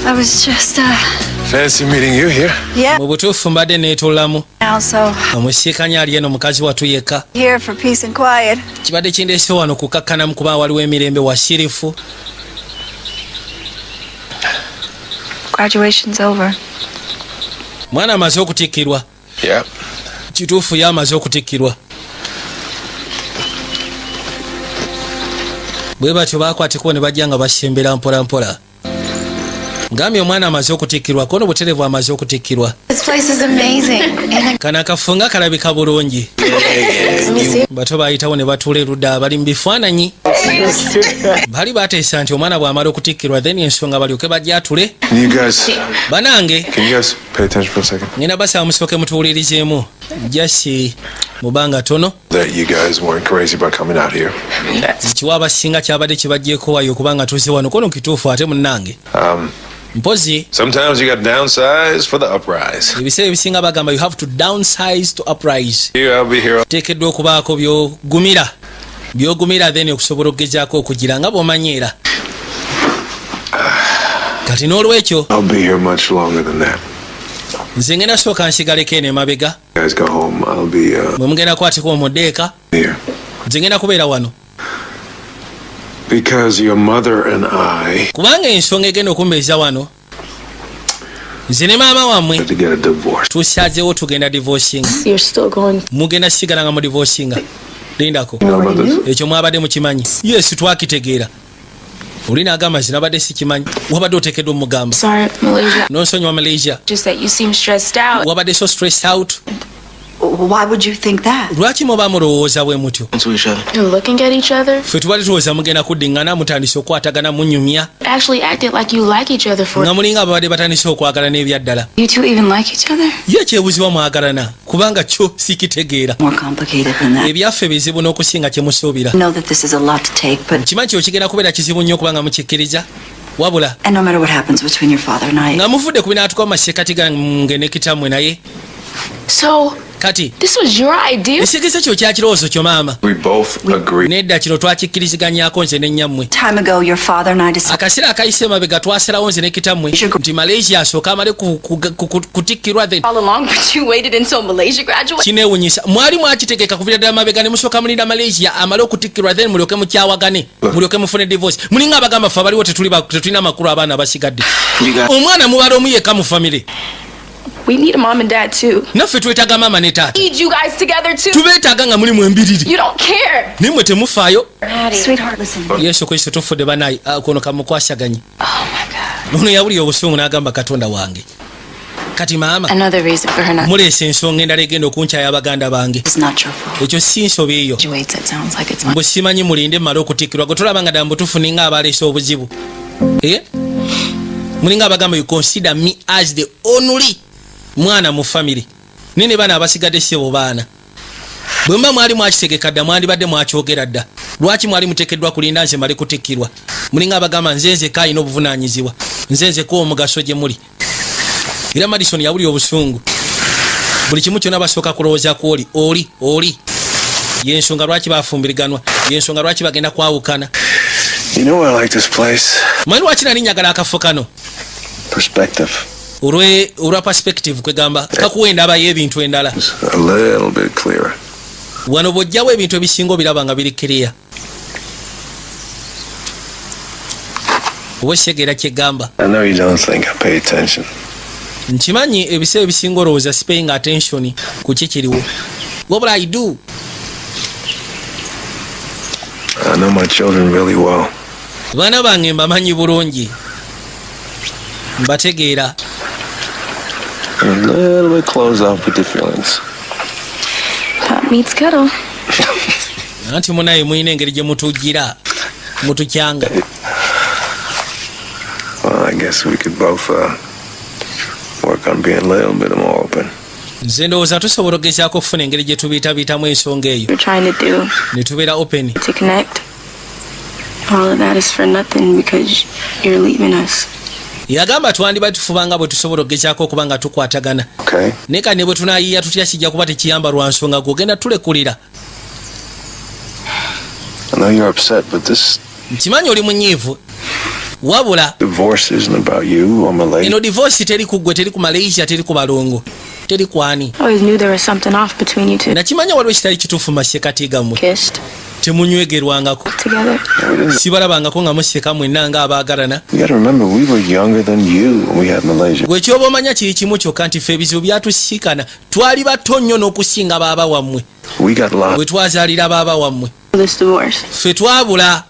I was just, Fancy meeting you here. Yeah. Mu butuufu mbadde neetoolamu. Now, so Omusiikanya ali eno mukazi wattu yekka. here for peace and quiet. Kibadde kindeese wano kukakkanamu kuba waliwo emirembe wasirifu. Graduation's over. Mwana amaze okutikkirwa. Yeah. Kituufu ye amaze okutikkirwa. Bwe batyo bakwateko ne bajja nga basembera mpola mpola. Ngambye omwana amaze okutikkirwa kono buterevu amaze okutikkirwa. This place is amazing. Kana kafunga kalabika bulungi. Bato bayitawo ne batuula erudda abali mu bifaananyi. Bali bateesa nti omwana bw'amala okutikkirwa then ensonga balyoke bajja atule. You guys, Banange. can you guys pay attention for a second? Ngina basaba musooke mutuwulirizeemu. Jasi mubanga tono. That you guys weren't crazy about coming out here. Kiwa abasinga kyabadde kibajjeeko wayo kubanga tuze wano kono kituufu ate munnange. Mpozi. Sometimes you got to downsize for the uprise. Ebiseera ebisinga bagamba you have to downsize to uprise. Here, I'll be here. Teekeddwa okubaako by'ogumira. By'ogumira then okusobola okugezaako okugira nga bw'omanyeera. Kati n'olwekyo. I'll be here much longer than that. Nze ngenda sooka nsigaleko eno emabega. You guys go home. I'll be Bwe mugenda kwateko omuddeeka. here. Nze ngenda kubeera wano. Because your mother and I Kubanga ensonga egenda okumbeeza wano. Nze ne maama wammwe. had to get a divorce. Tusazeewo tugenda divorcing. You're still going. Mugenda sigala nga mu divorcinga. Lindako. You know about this? Ekyo mwabadde mukimanyi. Yesu twakitegeera. Olina agamba zinabadde sikimanyi. Wabadde oteekeddwa omugamba. Sorry, Malaysia. N'onsonyiwa Malaysia. Just that you seem stressed out. Wabadde so stressed out. Why would you think that? Lwaki muba mulowooza bwe mutyo? You're looking at each other. Ffe tubadde tulowooza mugenda kuddingana mutandise okukwatagana munyumya. Actually acted like you like each other for. Nga mulinga babadde batandise okwagalana ebyaddala. You two even like each other? Ye kyebuzibwa mwagalana kubanga kyo sikitegeera. More complicated than that. Ebyaffe bizibu n'okusinga kye musuubira. I know that this is a lot to take, but Kimanyi kyo kigenda kubeera kizibu nnyo kubanga mukikkiriza. Wabula. and no matter what happens between your father and I. Nga muvudde ku binaatuka mu masekkati gange ne kitammwe naye. So kati This was your idea. ekigezo kyo kyakirowoozo kyo maama. We both agree. Nedda kino twakikkiriziganyako nze ne nnyammwe. Time ago, your father and I decided. Akaseera akayise mabega twasalawo nze ne kitammwe nti Malaysia asooka amale kutikkirwa then. All along, but you waited until Malaysia graduated. Kineewunyisa mwali mwakitegeka kuviira ddala mabega ne musooka mulinda Malaysia amale okutikkirwa then mulyoke mukyawagane mulyoke mufune divorce. Mulinga abagamba ffe abaliwo tetulina makulu abaana abasigadde. Omwana mubala omu yekka mu family. We need a mom and dad too. Naffe twetaaga maama ne taata. Need you guys together too. Tubeetaaga nga muli mu embiriri. You don't care. Naye mmwe temufaayo. Sweetheart, listen. Yesu Kristo tufudde banayi kono kamukwasaganye. Oh my God. Ono yawulira obusungu n'agamba Katonda wange. Kati maama. Another reason for her not. Muleese ensonga endala egenda okunkyaya abaganda bange. It's not your fault. Ekyo si nsobi eyo. Graduates, it sounds like it's my. Bwe simanyi mulinde mmale okutikkirwa gwe tulaba nga ddala mbutuufu ninga abaleese obuzibu. Mulinga abagamba you consider me as the only mwana mu family. Nene bana abasigadde sebo baana. Bwe mba mwali mwakitegeka dda mwandibadde mwakyogera dda. Lwaki mwali muteekeddwa kulinda nze male kutikkirwa? Mulinga abagamba nzenze kayina obuvunaanyizibwa. Nzenze ko omugaso gye muli. Era Madison yawulira obusungu. Buli kimu kyonna basooka kulowooza ku oli. Yensonga lwaki bafumbiriganwa. Yensonga lwaki bagenda kwawukana. You know I like this place. Mani lwaki nali njagala akafo kano? Perspective. Olwa perspective kwegamba kakuwenda abayo ebintu endala. A little bit clearer. Wano bw'ojjawo ebintu ebisinga obiraba nga biri clear. Wesegera kyegamba. I know you don't think I pay attention. Nkimanyi ebiseera ebisinga olowooza paying attention ku kikiriwo. Wabula I do. I know my children really well. Baana bange mbamanyi bulungi. Mbategeera. A little bit closed off with the feelings. Pop meets kettle. Anti munaye muyina engeri gye mutujjira. Mutukyanga. Well, I guess we could both work on being a little bit more open. Nze ndowooza tusobola okugezaako okufuna engeri gye tubiitabiitamu ensonga eyo. You're trying to do. Ne tubeera open. To connect. All of that is for nothing because you're leaving us. Yagamba twandiba tufubanga bwe tusobola okugezaako okuba nga tukwatagana. Okay. Naye kati ne bwe tunaayiiya tutya kijja kuba tekiyamba lwa nsonga gw'ogenda tulekulira. I know you're upset, but this. Nkimanyi oli munyiivu. Wabula. Divorce isn't about you or Malaysia. Eno divorce teri ku ggwe, teri ku Malaysia, teri ku balongo. Teri kwani. I always knew there was something off between you two. Nakimanya waliwo ekitali kituufu masekati gammwe. Kissed. Temunywegerwangako. Together. Sibalabangako nga museka mwenna nga abaagalana. You gotta remember we were younger than you when we had Malaysia. Gwe kyoba omanya kiri kimu kyokka nti ffe ebizibu byatusikana. Twali bato nnyo n'okusinga baaba wammwe. We got lost. Bwe twazaalira baaba wammwe. This divorce. Ffe twabula.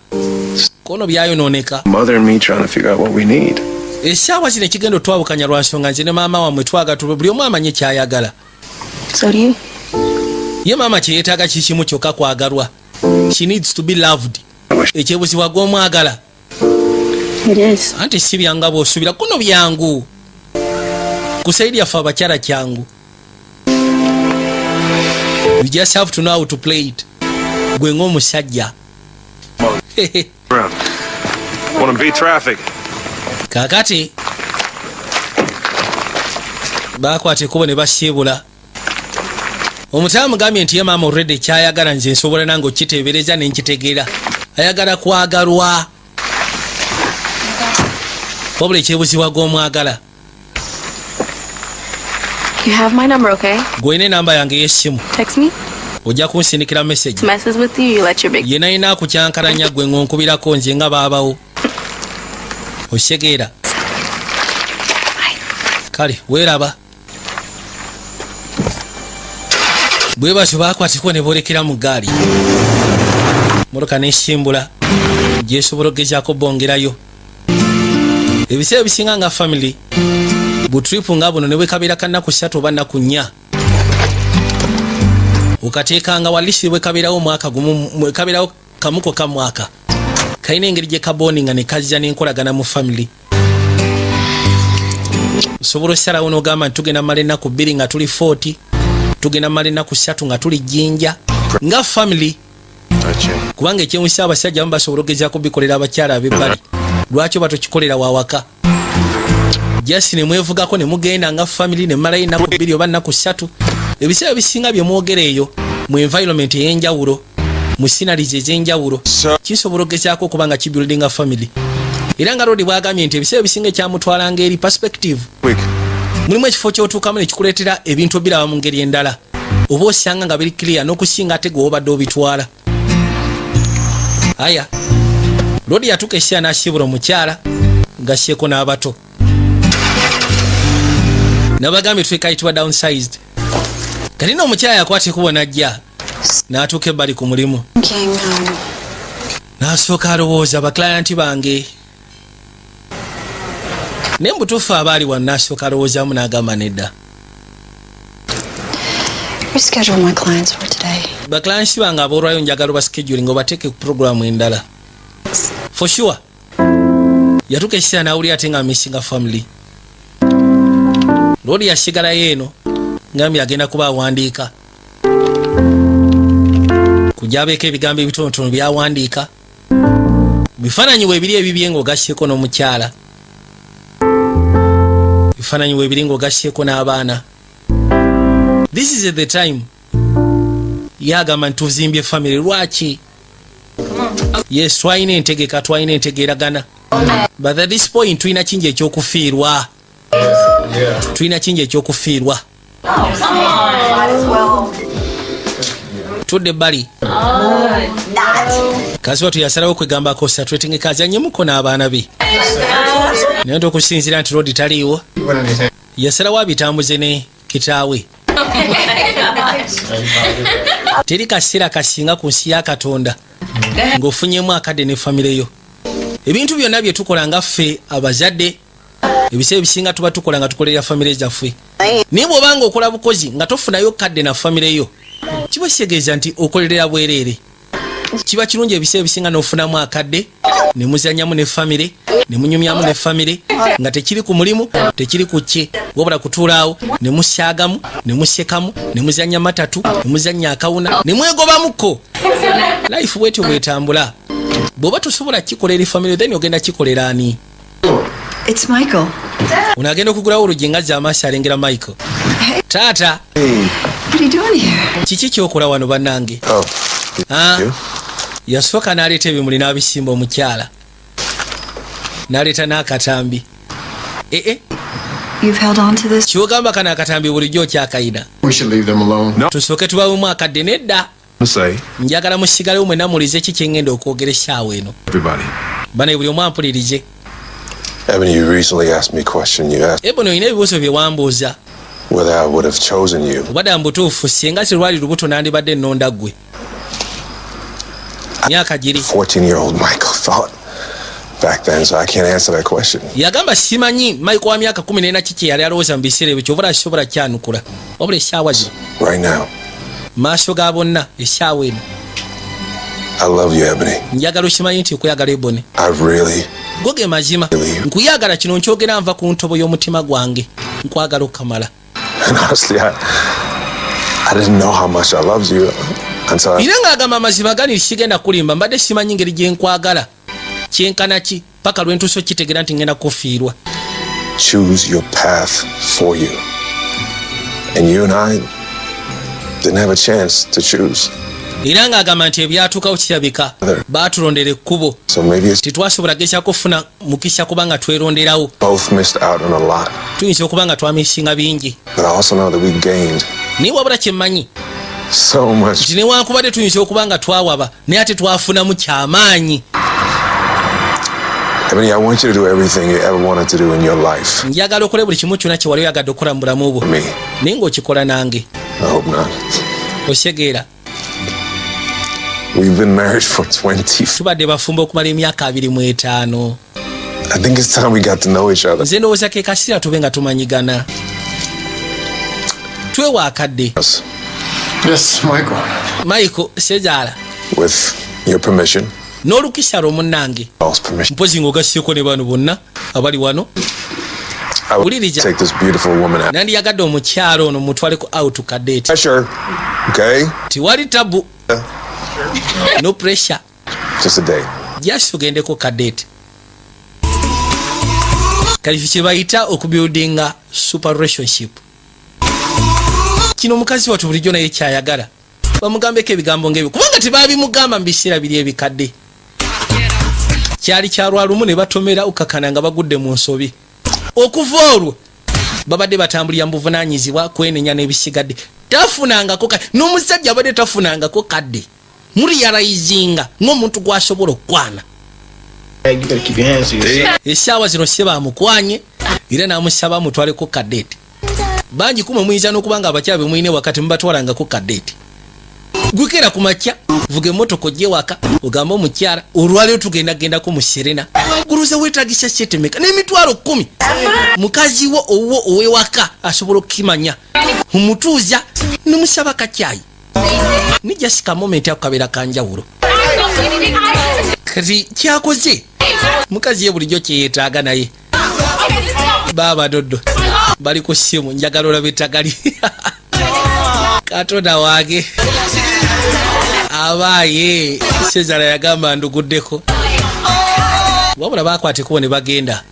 Kono byayonooneka. Mother and me trying to figure out what we need. Essaawa zino ekigenda otwabukanya lwa nsonga nze ne maama wammwe twagatula buli omu amanye kyayagala. So do you? Ye maama kye yeetaaga kikimu kyokka kwagalwa. She needs to be loved. Ekyebuzibwa gw'omwagala. It is. Anti si byanga bw'osuubira kuno byangu. Ku saidi yaffe abakyala kyangu. You just have to know how to play it. Gwe ng'omusajja. Wanna beat traffic. Kakati bakwata ekkubo ne basiibula. Omutaamu mugambye nti ye maama already kyayagala nze nsobola nange okiteebereza ne nkitegeera. Ayagala kwagalwa. Wabula ekyebuzibwa gw'omwagala. You have my number, okay? Gw'olina enamba yange y'essimu. Text me. Ojja kunsindikira message. Messes with you, you let your big. Ye nalina akukyankalanya gwe ng'onkubirako nze nga baabawo. Osegeera. Kale weeraba. Bwe batyo baakwatiko ne boolekera mu ggaali. Mmotoka n'esimbula. Gyesobola okugezaako bongerayo. Ebiseera ebisinga nga family. Butripu nga buno ne bwekabeera ka nnaku 3 oba nnaku 4. Okateekanga walisi bwekabeerawo omwaka gumu, bwekabeerawo kamuko ka mwaka. Kalina engeri gye kaboninga ne kazza n'enkolagana mu family. Osobola osalawo n'ogamba nti tugenda mmala ennaku 2 nga tuli 40. Tugenda mmala ennaku 3 nga tuli jjinja. Nga family. Kubanga ekyewunyisa abasajja abamu basobola okugezaako bikolera abakyala ab'ebbali. Lwaki oba tokikolera wawaka? Jasi ne mwevugako ne mugenda nga family ne mmalayo ennaku 2 oba nnaku 3. ebiseera bisinga bye mwogera eyo mu environment ey'enjawulo mu scenarios ez'enjawulo kisobola okugezaako okuba nga kibuildinga family. Era nga Rodi bwagambye nti ebiseera bisinga ekyamutwalanga eri perspective mulimu ekifo kyotuukamu nekikuleetera ebintu biraba mu ngeri endala oba osanga nga biri clear n'okusinga ate gwe obadde obitwala. Aya Rodi yatuuka ekiseera n'asiibula omukyala ng'asseeko n'abato nabagambye twekayitibwa downsized. Kati n'omukyala yakwata ekubo n'ajja n'atuuka ebbali ku mulimu n'asooka alowooza baklayanti bange naye mbutuufu abaali wano n'asooka alowoozaamu n'agamba nedda. Baklayanti bange aboolwayo njagala bascheduling obateeke ku programu endala. For sure yatuuka ekiseera n'awulira ate nga missinga family. Rodi yasigalayo eno ngambye agenda kuba awandiika kujja abeeko ebigambo ebitonotono byawandiika bifaananyi weebiri ebibye ng'ogasseeko n'omukyala, bifaananyi weebiri ng'ogasseeko n'abaana. This is the time yagamba nti tuzimbye family. Lwaki? Yes, twalina entegeka, twalina entegeeragana, but at this point tulina kingi ekyokufiirwa, tulina kingi ekyokufiirwa. Tudde ebbali kazi watu yasalawo kwegambako satwetinge kazi anyemuko n'abaana be naye nti okusinziira nti Rodi taliiwo yasalawo abitambuze ne kitaawe. Teri kaseera kasinga ku nsi ya Katonda ng'ofunyemu akadde ne famire yo. Ebintu byonna bye tukola nga ffe abazadde ebiseera ebisinga tuba tukola nga tukolera famire zaffe, naye bw'obanga okola bukozi nga tofunayo kadde na famire yo kiba kitegeeza nti okolerera bwereere. Kiba kirungi ebiseera ebisinga n'ofunamu akadde ne muzannyamu ne famire ne munyumyamu ne famire nga tekiri ku mulimu tekiri ku kye wabula kutuulaawo ne musyagamu ne musekamu ne muzannya matatu ne muzannya akawuna ne mwegobamuko. Life bwetyo bwetambula. Bw'oba tosobola kikolera famire then ogenda kikolera ani? It's Michael. Unagenda okugulawo oluggi nga z'amaaso alengera Michael. Taata. What are you doing here? Kiki kyokola wano bannange? Yasooka n'aleeta ebimuli n'abisimba omukyala. N'aleeta n'akatambi. You've held on to this? Kyogamba kana akatambi bulijjo kyakayina. We should leave them alone. No. Tusooke tubawemu akadde nedda. Njagala musigalewo mwenna mulize ki kye ngenda okwogera essaawa eno. Bana buli omu ampulirize. Ebony, you recently asked me a question. You asked Ebony, olina ebibuuzo bye wambuuza. Whether I would have chosen you. Obadde mbutuufu singa terwali lubuto nandibadde nnonda ggwe. Myaka giri. 14-year-old Michael thought back then, so I can't answer that question. Yagamba simanyi Michael wa myaka 14 kiki yali alowooza mu biseera ebyo kyobula kisobola kyanukula. Wabula essaawa zino. Right now. Maaso ga bonna essaawa eno. I love you, Ebony. Njagala okimanyi nti okuyagala Ebony. I really. Goge mazima. Nkuyagala kino nkyogera nva ku ntobo y'omutima gwange. Nkwagala okamala. And honestly, I didn't know how much I loved you until I... Iranga agamba mazima gani sigenda kulimba mbadde simanyi ngeri gye nkwagala. Kyenkana ki paka lwentuso kitegera nti ngenda kufiirwa. Choose your path for you. And you and I didn't have a chance to choose. Iranga agamba nti ebyatuukawo kirabika baatulondera ekkubo titwasobola gesa kufuna mukisa kubanga tweronderawo. Both missed out on a lot. Tuyinza okuba nga twamisinga bingi. But I also know that we gained naye wabula kyemmanyi so much. Nti newankubadde tuyinza okuba nga twawaba naye ate twafunamu kyamaanyi. Ebony, I want you to do everything you ever wanted to do in your life. Njagala okole buli kimu kyonna kye wali oyagadde okukola mu bulamu bwo naye ng'okikola nange. I hope not. Osegeera. We've been married for 20. Tubadde bafumba okumala emyaka 25. I think it's time we got to know each other. Nze ndowooza ke kaseera tube nga tumanyigana. Twewa akadde. Yes, Michael. Michael, sejaala. With your permission. N'olukisa lwo munnange. Mpozi ng'ogasseeko ne bano bonna abali wano. Wuliriza. Take this beautiful woman out. Nandiyagadde omukyalo ono mutwaleko out kadate. Sure. Okay. Tiwali tabu. No pressure. Just a day. Just ugendeko kadate. Kalifi kye bayita okubuildinga super relationship. kino omukazi wattu bulijjo naye kyayagala bamugambeko ebigambo ng'ebyo kubanga tebabimugamba mu biseera biri ebikadde. Kyali kyalwa lumu ne batomera ukakana nga bagudde mu nsobi. Okuva olwo babadde batambulira mu buvunaanyizibwa kwenenya n'ebisigadde. Tafunangako n'omusajja abadde tafunangako kadde muliyalayizinga ng'omuntu gwasobola okwana. Essaawa zino se bamukwanye era n'amusaba mutwaleko kaddeeti. Bangi kumwe muyinza n'okuba nga abakyala be muyine wakati mubatwalangako kaddeeti. Gwekera ku makya vuga emmotoka ojje waka ogamba omukyala olwaleero tugendagendako mu Serena guluza weetagisa setemeka n'emitwalo 10 mukazi wo owo owewaka asobola okukimanya omutuuza nemusaba kakyayi ni just a moment akabeera kanjawulo. Kati kyakoze mukazi ye bulijjo kyeyeetaaga naye baaba doddo bali ku ssimu njagala olabe ttagali Katonda wange abaaye Sezara yagamba nduguddeko wabula bakwateko ne bagenda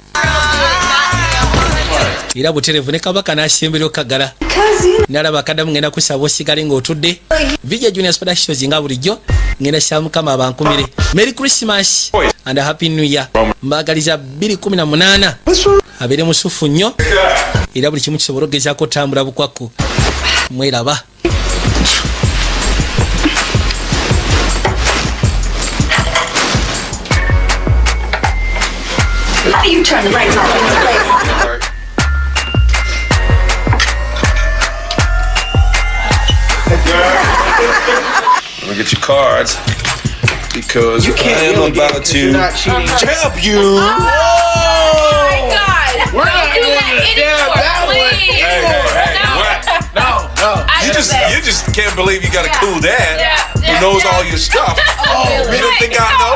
era buterevu ne kabaka n'asembera okagala nalaba akaddamu ngenda kusaba osigale ng'otudde Vijay Junior Special Shows nga bulijjo ngenda saba mukama abankumire. Merry Christmas and a Happy New Year. Mbagaliza 2018 abeere musufu nnyo era buli kimu kisobola okugezaako tambula bukwakku mweraba. You turn the lights off in this place. Let me get your cards because I am about to trap you. Oh my God! Don't do that anymore, please. No. You just can't believe you got a cool dad who knows all your stuff. Oh, you don't think I know?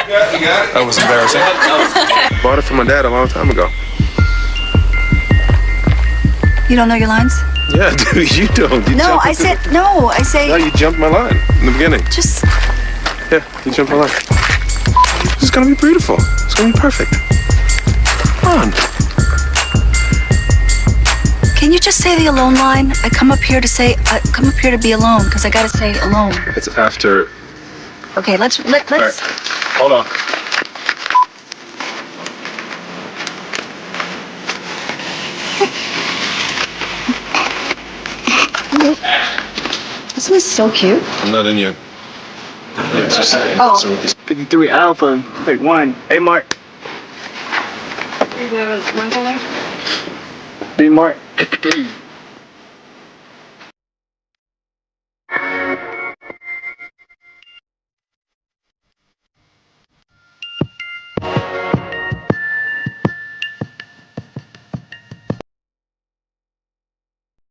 You got it? That was embarrassing. Bought it from my dad a long time ago. You don't know your lines? Yeah, dude, you don't. I say. No, you jumped my line in the beginning. Just. Yeah, you jumped my line. It's gonna be beautiful. It's gonna be perfect. Come on. Can you just say the alone line? I come up here to be alone because I gotta say alone. It's after. Okay, let's. All right. Hold on. This was so cute. I'm not in yet. Yeah, it's just, Oh. 53 Alpha, like 1. Hey, Mark. B Mark.